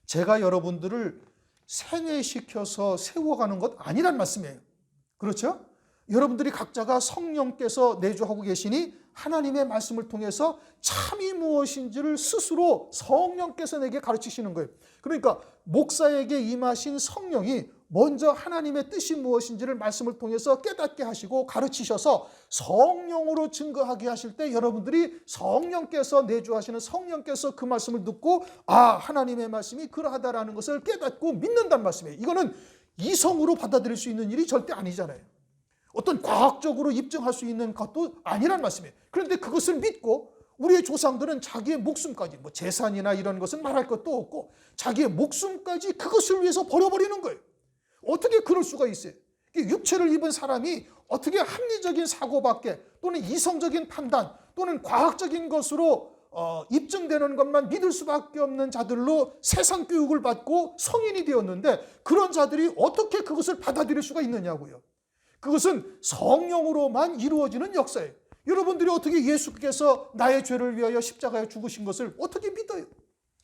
제가 여러분들을 세뇌시켜서 세워가는 것 아니란 말씀이에요. 그렇죠? 여러분들이 각자가 성령께서 내주하고 계시니 하나님의 말씀을 통해서 참이 무엇인지를 스스로 성령께서 내게 가르치시는 거예요. 그러니까 목사에게 임하신 성령이 먼저 하나님의 뜻이 무엇인지를 말씀을 통해서 깨닫게 하시고 가르치셔서 성령으로 증거하게 하실 때 여러분들이 성령께서 내주하시는 성령께서 그 말씀을 듣고 하나님의 말씀이 그러하다라는 것을 깨닫고 믿는다는 말씀이에요. 이거는 이성으로 받아들일 수 있는 일이 절대 아니잖아요. 어떤 과학적으로 입증할 수 있는 것도 아니란 말씀이에요. 그런데 그것을 믿고 우리의 조상들은 자기의 목숨까지 재산이나 이런 것은 말할 것도 없고 자기의 목숨까지 그것을 위해서 버려버리는 거예요. 어떻게 그럴 수가 있어요? 육체를 입은 사람이 어떻게 합리적인 사고밖에 또는 이성적인 판단 또는 과학적인 것으로 입증되는 것만 믿을 수밖에 없는 자들로 세상 교육을 받고 성인이 되었는데 그런 자들이 어떻게 그것을 받아들일 수가 있느냐고요. 그것은 성령으로만 이루어지는 역사예요. 여러분들이 어떻게 예수께서 나의 죄를 위하여 십자가에 죽으신 것을 어떻게 믿어요?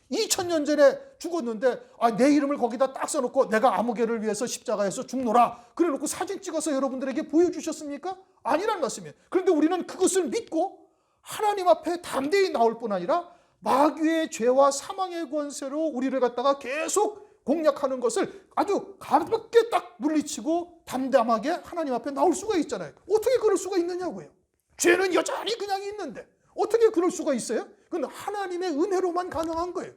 2000년 전에 죽었는데 내 이름을 거기다 딱 써놓고 내가 아무개를 위해서 십자가에서 죽노라 그래놓고 사진 찍어서 여러분들에게 보여주셨습니까? 아니란 말씀이에요. 그런데 우리는 그것을 믿고 하나님 앞에 담대히 나올 뿐 아니라 마귀의 죄와 사망의 권세로 우리를 갖다가 계속 공략하는 것을 아주 가볍게 딱 물리치고 담담하게 하나님 앞에 나올 수가 있잖아요. 어떻게 그럴 수가 있느냐고요. 죄는 여전히 그냥 있는데 어떻게 그럴 수가 있어요? 그건 하나님의 은혜로만 가능한 거예요.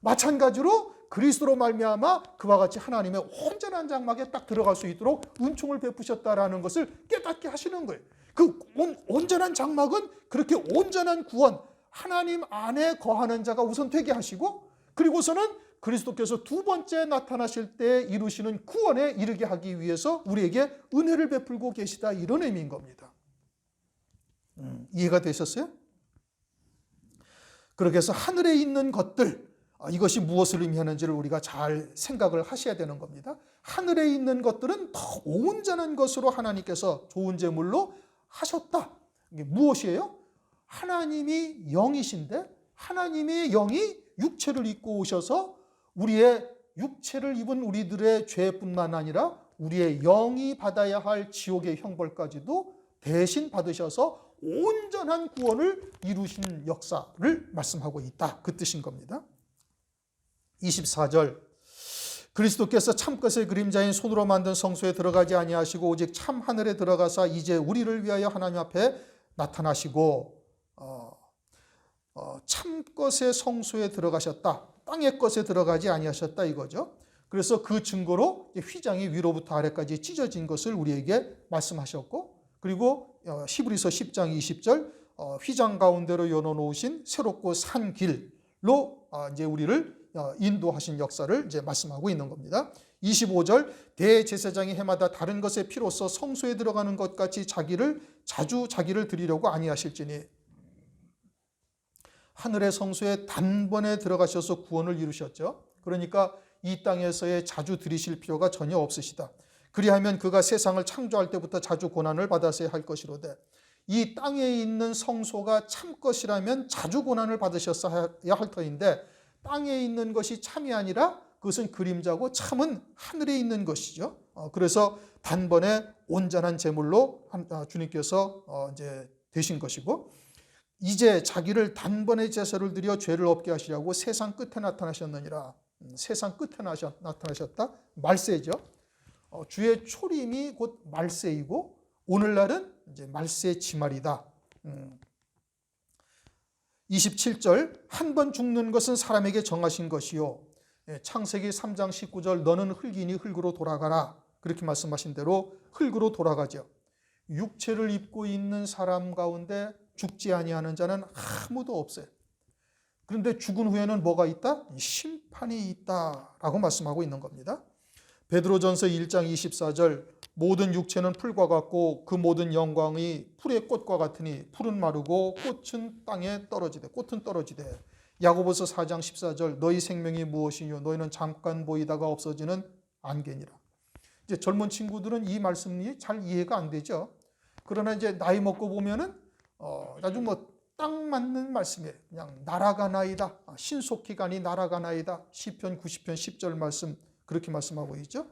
마찬가지로 그리스도로 말미암아 그와 같이 하나님의 온전한 장막에 딱 들어갈 수 있도록 은총을 베푸셨다라는 것을 깨닫게 하시는 거예요. 그 온전한 장막은 그렇게 온전한 구원, 하나님 안에 거하는 자가 우선 되게 하시고 그리고서는 그리스도께서 두 번째 나타나실 때 이루시는 구원에 이르게 하기 위해서 우리에게 은혜를 베풀고 계시다 이런 의미인 겁니다. 이해가 되셨어요? 그렇게 해서 하늘에 있는 것들 이것이 무엇을 의미하는지를 우리가 잘 생각을 하셔야 되는 겁니다. 하늘에 있는 것들은 더 온전한 것으로 하나님께서 좋은 제물로 하셨다. 이게 무엇이에요? 하나님이 영이신데 하나님의 영이 육체를 입고 오셔서 우리의 육체를 입은 우리들의 죄뿐만 아니라 우리의 영이 받아야 할 지옥의 형벌까지도 대신 받으셔서 온전한 구원을 이루신 역사를 말씀하고 있다. 그 뜻인 겁니다. 24절, 그리스도께서 참것의 그림자인 손으로 만든 성소에 들어가지 아니하시고 오직 참 하늘에 들어가사 이제 우리를 위하여 하나님 앞에 나타나시고 참것의 성소에 들어가셨다. 땅의 것에 들어가지 아니하셨다 이거죠. 그래서 그 증거로 휘장이 위로부터 아래까지 찢어진 것을 우리에게 말씀하셨고, 그리고 히브리서 10장 20절 휘장 가운데로 열어놓으신 새롭고 산 길로 이제 우리를 인도하신 역사를 이제 말씀하고 있는 겁니다. 25절, 대제사장이 해마다 다른 것의 피로써 성소에 들어가는 것 같이 자주 자기를 드리려고 아니하실지니, 하늘의 성소에 단번에 들어가셔서 구원을 이루셨죠. 그러니까 이 땅에서의 자주 드리실 필요가 전혀 없으시다. 그리하면 그가 세상을 창조할 때부터 자주 고난을 받았어야 할 것이로되, 이 땅에 있는 성소가 참 것이라면 자주 고난을 받으셨어야 할 터인데, 땅에 있는 것이 참이 아니라 그것은 그림자고 참은 하늘에 있는 것이죠. 그래서 단번에 온전한 제물로 주님께서 이제 되신 것이고, 이제 자기를 단번에 제사를 드려 죄를 없게 하시려고 세상 끝에 나타나셨느니라. 세상 끝에 나타나셨다. 말세죠. 주의 초림이 곧 말세이고 오늘날은 이제 말세 지말이다. 27절, 한 번 죽는 것은 사람에게 정하신 것이요. 창세기 3장 19절, 너는 흙이니 흙으로 돌아가라. 그렇게 말씀하신 대로 흙으로 돌아가죠. 육체를 입고 있는 사람 가운데 죽지 아니하는 자는 아무도 없어요. 그런데 죽은 후에는 뭐가 있다? 심판이 있다라고 말씀하고 있는 겁니다. 베드로전서 1장 24절, 모든 육체는 풀과 같고 그 모든 영광이 풀의 꽃과 같으니 풀은 마르고 꽃은 땅에 떨어지되 꽃은 떨어지되. 야고보서 4장 14절, 너희 생명이 무엇이뇨? 너희는 잠깐 보이다가 없어지는 안개니라. 이제 젊은 친구들은 이 말씀이 잘 이해가 안 되죠. 그러나 이제 나이 먹고 보면은 아주 딱 맞는 말씀이에요. 그냥 날아가나이다. 신속히간이 날아가나이다. 시편 90편 10절 말씀 그렇게 말씀하고 있죠.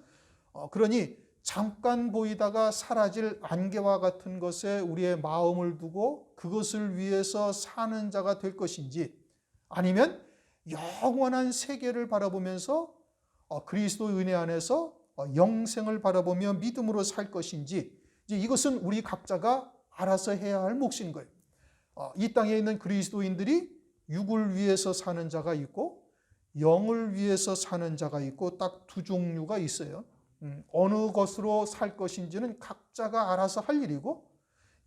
그러니 잠깐 보이다가 사라질 안개와 같은 것에 우리의 마음을 두고 그것을 위해서 사는 자가 될 것인지, 아니면 영원한 세계를 바라보면서 그리스도의 은혜 안에서 영생을 바라보며 믿음으로 살 것인지, 이제 이것은 우리 각자가 알아서 해야 할 몫인 거예요. 이 땅에 있는 그리스도인들이 육을 위해서 사는 자가 있고 영을 위해서 사는 자가 있고 딱 두 종류가 있어요. 어느 것으로 살 것인지는 각자가 알아서 할 일이고,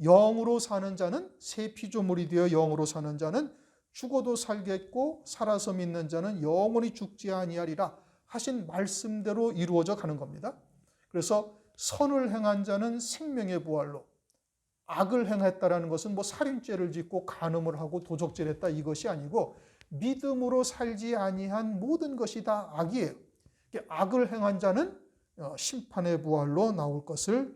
영으로 사는 자는 새 피조물이 되어 영으로 사는 자는 죽어도 살겠고 살아서 믿는 자는 영원히 죽지 아니하리라 하신 말씀대로 이루어져 가는 겁니다. 그래서 선을 행한 자는 생명의 부활로, 악을 행했다라는 것은 살인죄를 짓고 간음을 하고 도적질을 했다 이것이 아니고 믿음으로 살지 아니한 모든 것이 다 악이에요. 악을 행한 자는 심판의 부활로 나올 것을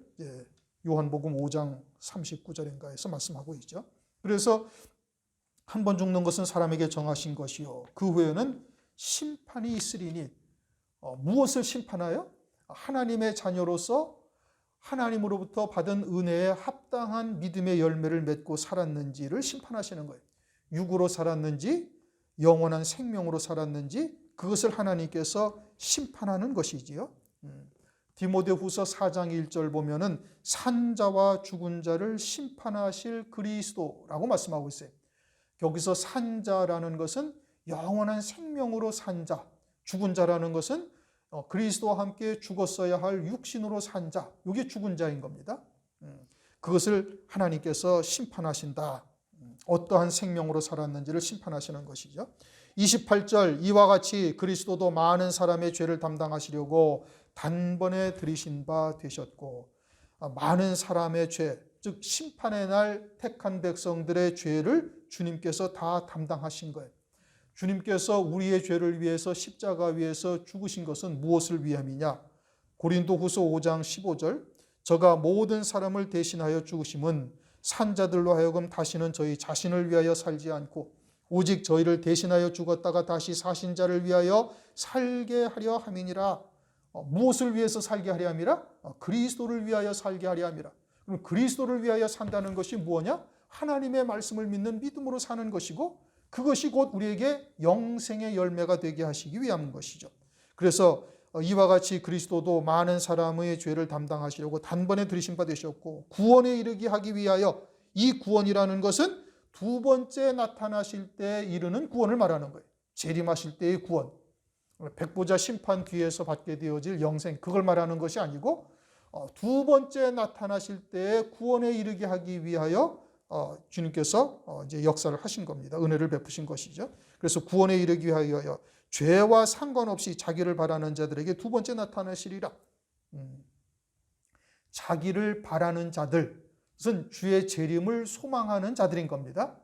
요한복음 5장 39절인가에서 말씀하고 있죠. 그래서 한 번 죽는 것은 사람에게 정하신 것이요 그 후에는 심판이 있으리니, 무엇을 심판하여? 하나님의 자녀로서 하나님으로부터 받은 은혜에 합당한 믿음의 열매를 맺고 살았는지를 심판하시는 거예요. 육으로 살았는지 영원한 생명으로 살았는지 그것을 하나님께서 심판하는 것이지요. 디모데후서 4장 1절 보면은 산 자와 죽은 자를 심판하실 그리스도라고 말씀하고 있어요. 여기서 산 자라는 것은 영원한 생명으로 산 자, 죽은 자라는 것은 그리스도와 함께 죽었어야 할 육신으로 산 자, 이게 죽은 자인 겁니다. 그것을 하나님께서 심판하신다. 어떠한 생명으로 살았는지를 심판하시는 것이죠. 28절, 이와 같이 그리스도도 많은 사람의 죄를 담당하시려고 단번에 들이신 바 되셨고, 많은 사람의 죄, 즉 심판의 날 택한 백성들의 죄를 주님께서 다 담당하신 거예요. 주님께서 우리의 죄를 위해서 십자가 위에서 죽으신 것은 무엇을 위함이냐? 고린도후서 5장 15절, 저가 모든 사람을 대신하여 죽으심은 산자들로 하여금 다시는 저희 자신을 위하여 살지 않고 오직 저희를 대신하여 죽었다가 다시 사신 자를 위하여 살게 하려 함이니라. 무엇을 위해서 살게 하려 함이라? 그리스도를 위하여 살게 하려 함이라. 그럼 그리스도를 위하여 산다는 것이 뭐냐? 하나님의 말씀을 믿는 믿음으로 사는 것이고, 그것이 곧 우리에게 영생의 열매가 되게 하시기 위한 것이죠. 그래서 이와 같이 그리스도도 많은 사람의 죄를 담당하시려고 단번에 들이심 받으셨고, 구원에 이르게 하기 위하여, 이 구원이라는 것은 두 번째 나타나실 때 이르는 구원을 말하는 거예요. 재림하실 때의 구원, 백보자 심판 뒤에서 받게 되어질 영생, 그걸 말하는 것이 아니고 두 번째 나타나실 때의 구원에 이르게 하기 위하여 주님께서 이제 역사를 하신 겁니다. 은혜를 베푸신 것이죠. 그래서 구원에 이르기 위하여 죄와 상관없이 자기를 바라는 자들에게 두 번째 나타나시리라. 자기를 바라는 자들, 그것은 주의 재림을 소망하는 자들인 겁니다.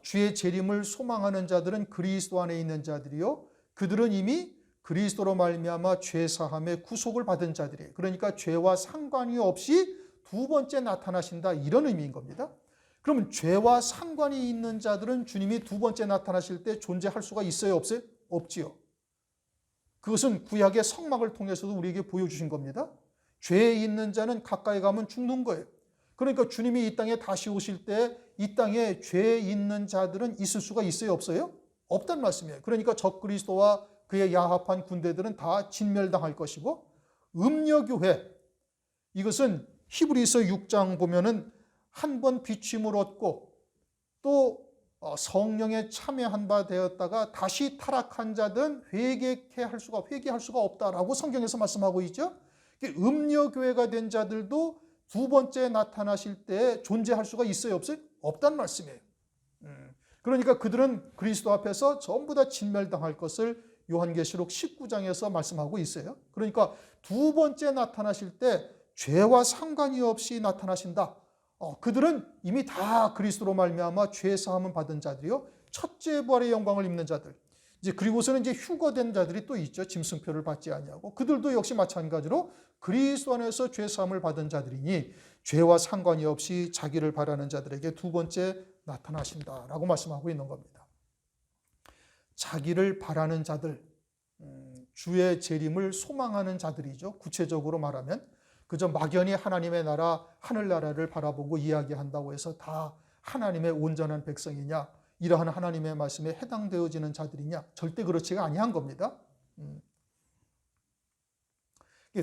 주의 재림을 소망하는 자들은 그리스도 안에 있는 자들이요, 그들은 이미 그리스도로 말미암아 죄 사함의 구속을 받은 자들이에요. 그러니까 죄와 상관이 없이 두 번째 나타나신다, 이런 의미인 겁니다. 그러면 죄와 상관이 있는 자들은 주님이 두 번째 나타나실 때 존재할 수가 있어요, 없어요? 없지요. 그것은 구약의 성막을 통해서도 우리에게 보여주신 겁니다. 죄에 있는 자는 가까이 가면 죽는 거예요. 그러니까 주님이 이 땅에 다시 오실 때 이 땅에 죄에 있는 자들은 있을 수가 있어요, 없어요? 없단 말씀이에요. 그러니까 적그리스도와 그의 야합한 군대들은 다 진멸당할 것이고, 음녀교회, 이것은 히브리서 6장 보면은 한 번 비침을 얻고 또 성령에 참여한 바 되었다가 다시 타락한 자들은 회개할 수가 없다라고 성경에서 말씀하고 있죠. 음녀교회가 된 자들도 두 번째 나타나실 때 존재할 수가 있어요, 없어요? 없단 말씀이에요. 그러니까 그들은 그리스도 앞에서 전부 다 진멸당할 것을 요한계시록 19장에서 말씀하고 있어요. 그러니까 두 번째 나타나실 때 죄와 상관이 없이 나타나신다. 그들은 이미 다 그리스도로 말미암아 죄 사함을 받은 자들이요, 첫째 부활의 영광을 입는 자들. 이제 그리고서는 이제 휴거된 자들이 또 있죠. 짐승표를 받지 아니하고, 그들도 역시 마찬가지로 그리스도 안에서 죄 사함을 받은 자들이니 죄와 상관이 없이 자기를 바라는 자들에게 두 번째 나타나신다라고 말씀하고 있는 겁니다. 자기를 바라는 자들, 주의 재림을 소망하는 자들이죠. 구체적으로 말하면 그저 막연히 하나님의 나라, 하늘나라를 바라보고 이야기한다고 해서 다 하나님의 온전한 백성이냐, 이러한 하나님의 말씀에 해당되어지는 자들이냐, 절대 그렇지가 아니한 겁니다.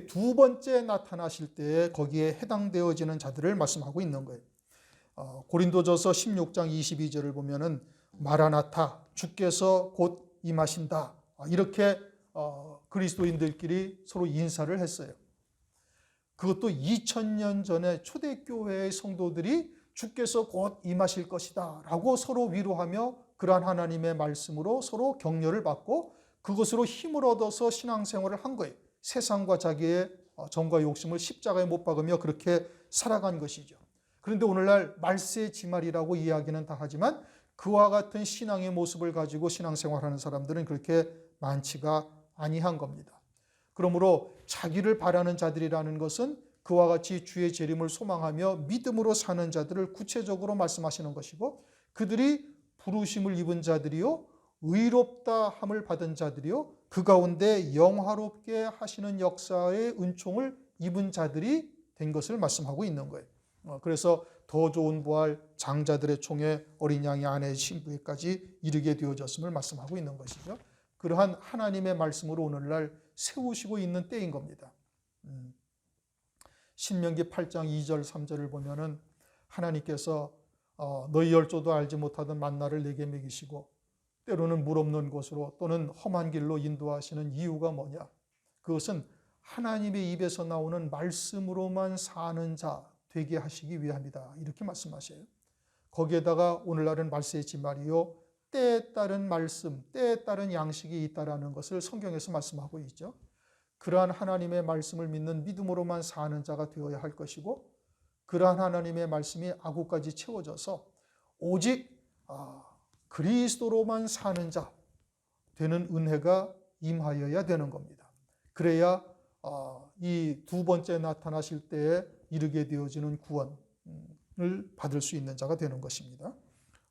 두 번째 나타나실 때 거기에 해당되어지는 자들을 말씀하고 있는 거예요. 고린도전서 16장 22절을 보면은 마라나타, 주께서 곧 임하신다, 이렇게 그리스도인들끼리 서로 인사를 했어요. 그것도 2000년 전에 초대교회의 성도들이 주께서 곧 임하실 것이다 라고 서로 위로하며 그러한 하나님의 말씀으로 서로 격려를 받고 그것으로 힘을 얻어서 신앙생활을 한 거예요. 세상과 자기의 정과 욕심을 십자가에 못 박으며 그렇게 살아간 것이죠. 그런데 오늘날 말세지말이라고 이야기는 다 하지만 그와 같은 신앙의 모습을 가지고 신앙생활하는 사람들은 그렇게 많지가 아니한 겁니다. 그러므로 자기를 바라는 자들이라는 것은 그와 같이 주의 재림을 소망하며 믿음으로 사는 자들을 구체적으로 말씀하시는 것이고, 그들이 부르심을 입은 자들이요, 의롭다 함을 받은 자들이요, 그 가운데 영화롭게 하시는 역사의 은총을 입은 자들이 된 것을 말씀하고 있는 거예요. 그래서 더 좋은 부활, 장자들의 총회, 어린 양의 아내의 신부에까지 이르게 되어졌음을 말씀하고 있는 것이죠. 그러한 하나님의 말씀으로 오늘날 세우시고 있는 때인 겁니다. 신명기 8장 2절 3절을 보면은 하나님께서 너희 열조도 알지 못하던 만나를 내게 먹이시고 때로는 물 없는 곳으로 또는 험한 길로 인도하시는 이유가 뭐냐? 그것은 하나님의 입에서 나오는 말씀으로만 사는 자 되게 하시기 위함이다, 이렇게 말씀하셔요. 거기에다가 오늘날은 말세지말이요, 때에 따른 말씀, 때에 따른 양식이 있다라는 것을 성경에서 말씀하고 있죠. 그러한 하나님의 말씀을 믿는 믿음으로만 사는 자가 되어야 할 것이고, 그러한 하나님의 말씀이 아구까지 채워져서 오직 그리스도로만 사는 자 되는 은혜가 임하여야 되는 겁니다. 그래야 이 두 번째 나타나실 때에 이르게 되어지는 구원을 받을 수 있는 자가 되는 것입니다.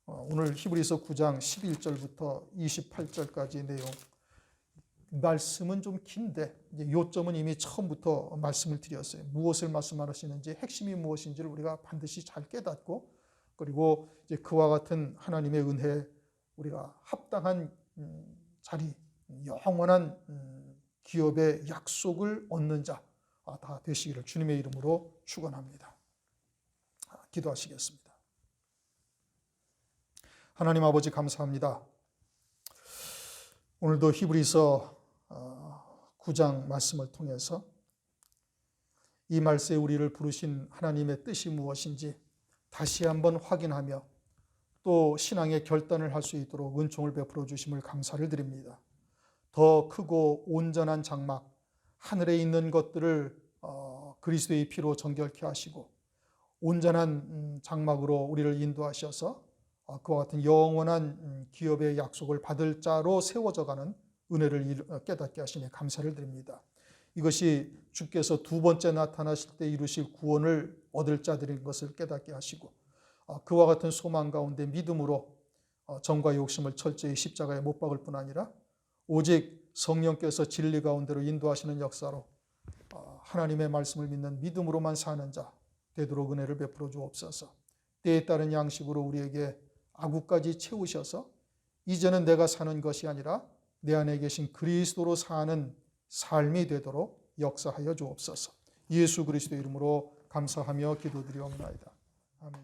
오늘 히브리서 9장 11절부터 28절까지 내용, 말씀은 좀 긴데 이제 요점은 이미 처음부터 말씀을 드렸어요. 무엇을 말씀하시는지, 핵심이 무엇인지를 우리가 반드시 잘 깨닫고, 그리고 이제 그와 같은 하나님의 은혜에 우리가 합당한 자리, 영원한 기업의 약속을 얻는 자 다 되시기를 주님의 이름으로 축원합니다. 기도하시겠습니다. 하나님 아버지 감사합니다. 오늘도 히브리서 9장 말씀을 통해서 이 말씀에 우리를 부르신 하나님의 뜻이 무엇인지 다시 한번 확인하며 또 신앙의 결단을 할 수 있도록 은총을 베풀어 주심을 감사를 드립니다. 더 크고 온전한 장막, 하늘에 있는 것들을 그리스도의 피로 정결케 하시고 온전한 장막으로 우리를 인도하셔서 그와 같은 영원한 기업의 약속을 받을 자로 세워져가는 은혜를 깨닫게 하시니 감사를 드립니다. 이것이 주께서 두 번째 나타나실 때 이루실 구원을 얻을 자들인 것을 깨닫게 하시고 그와 같은 소망 가운데 믿음으로 정과 욕심을 철저히 십자가에 못 박을 뿐 아니라 오직 성령께서 진리 가운데로 인도하시는 역사로 하나님의 말씀을 믿는 믿음으로만 사는 자 되도록 은혜를 베풀어 주옵소서. 때에 따른 양식으로 우리에게 아구까지 채우셔서 이제는 내가 사는 것이 아니라 내 안에 계신 그리스도로 사는 삶이 되도록 역사하여 주옵소서. 예수 그리스도 이름으로 감사하며 기도드리옵나이다. 아멘.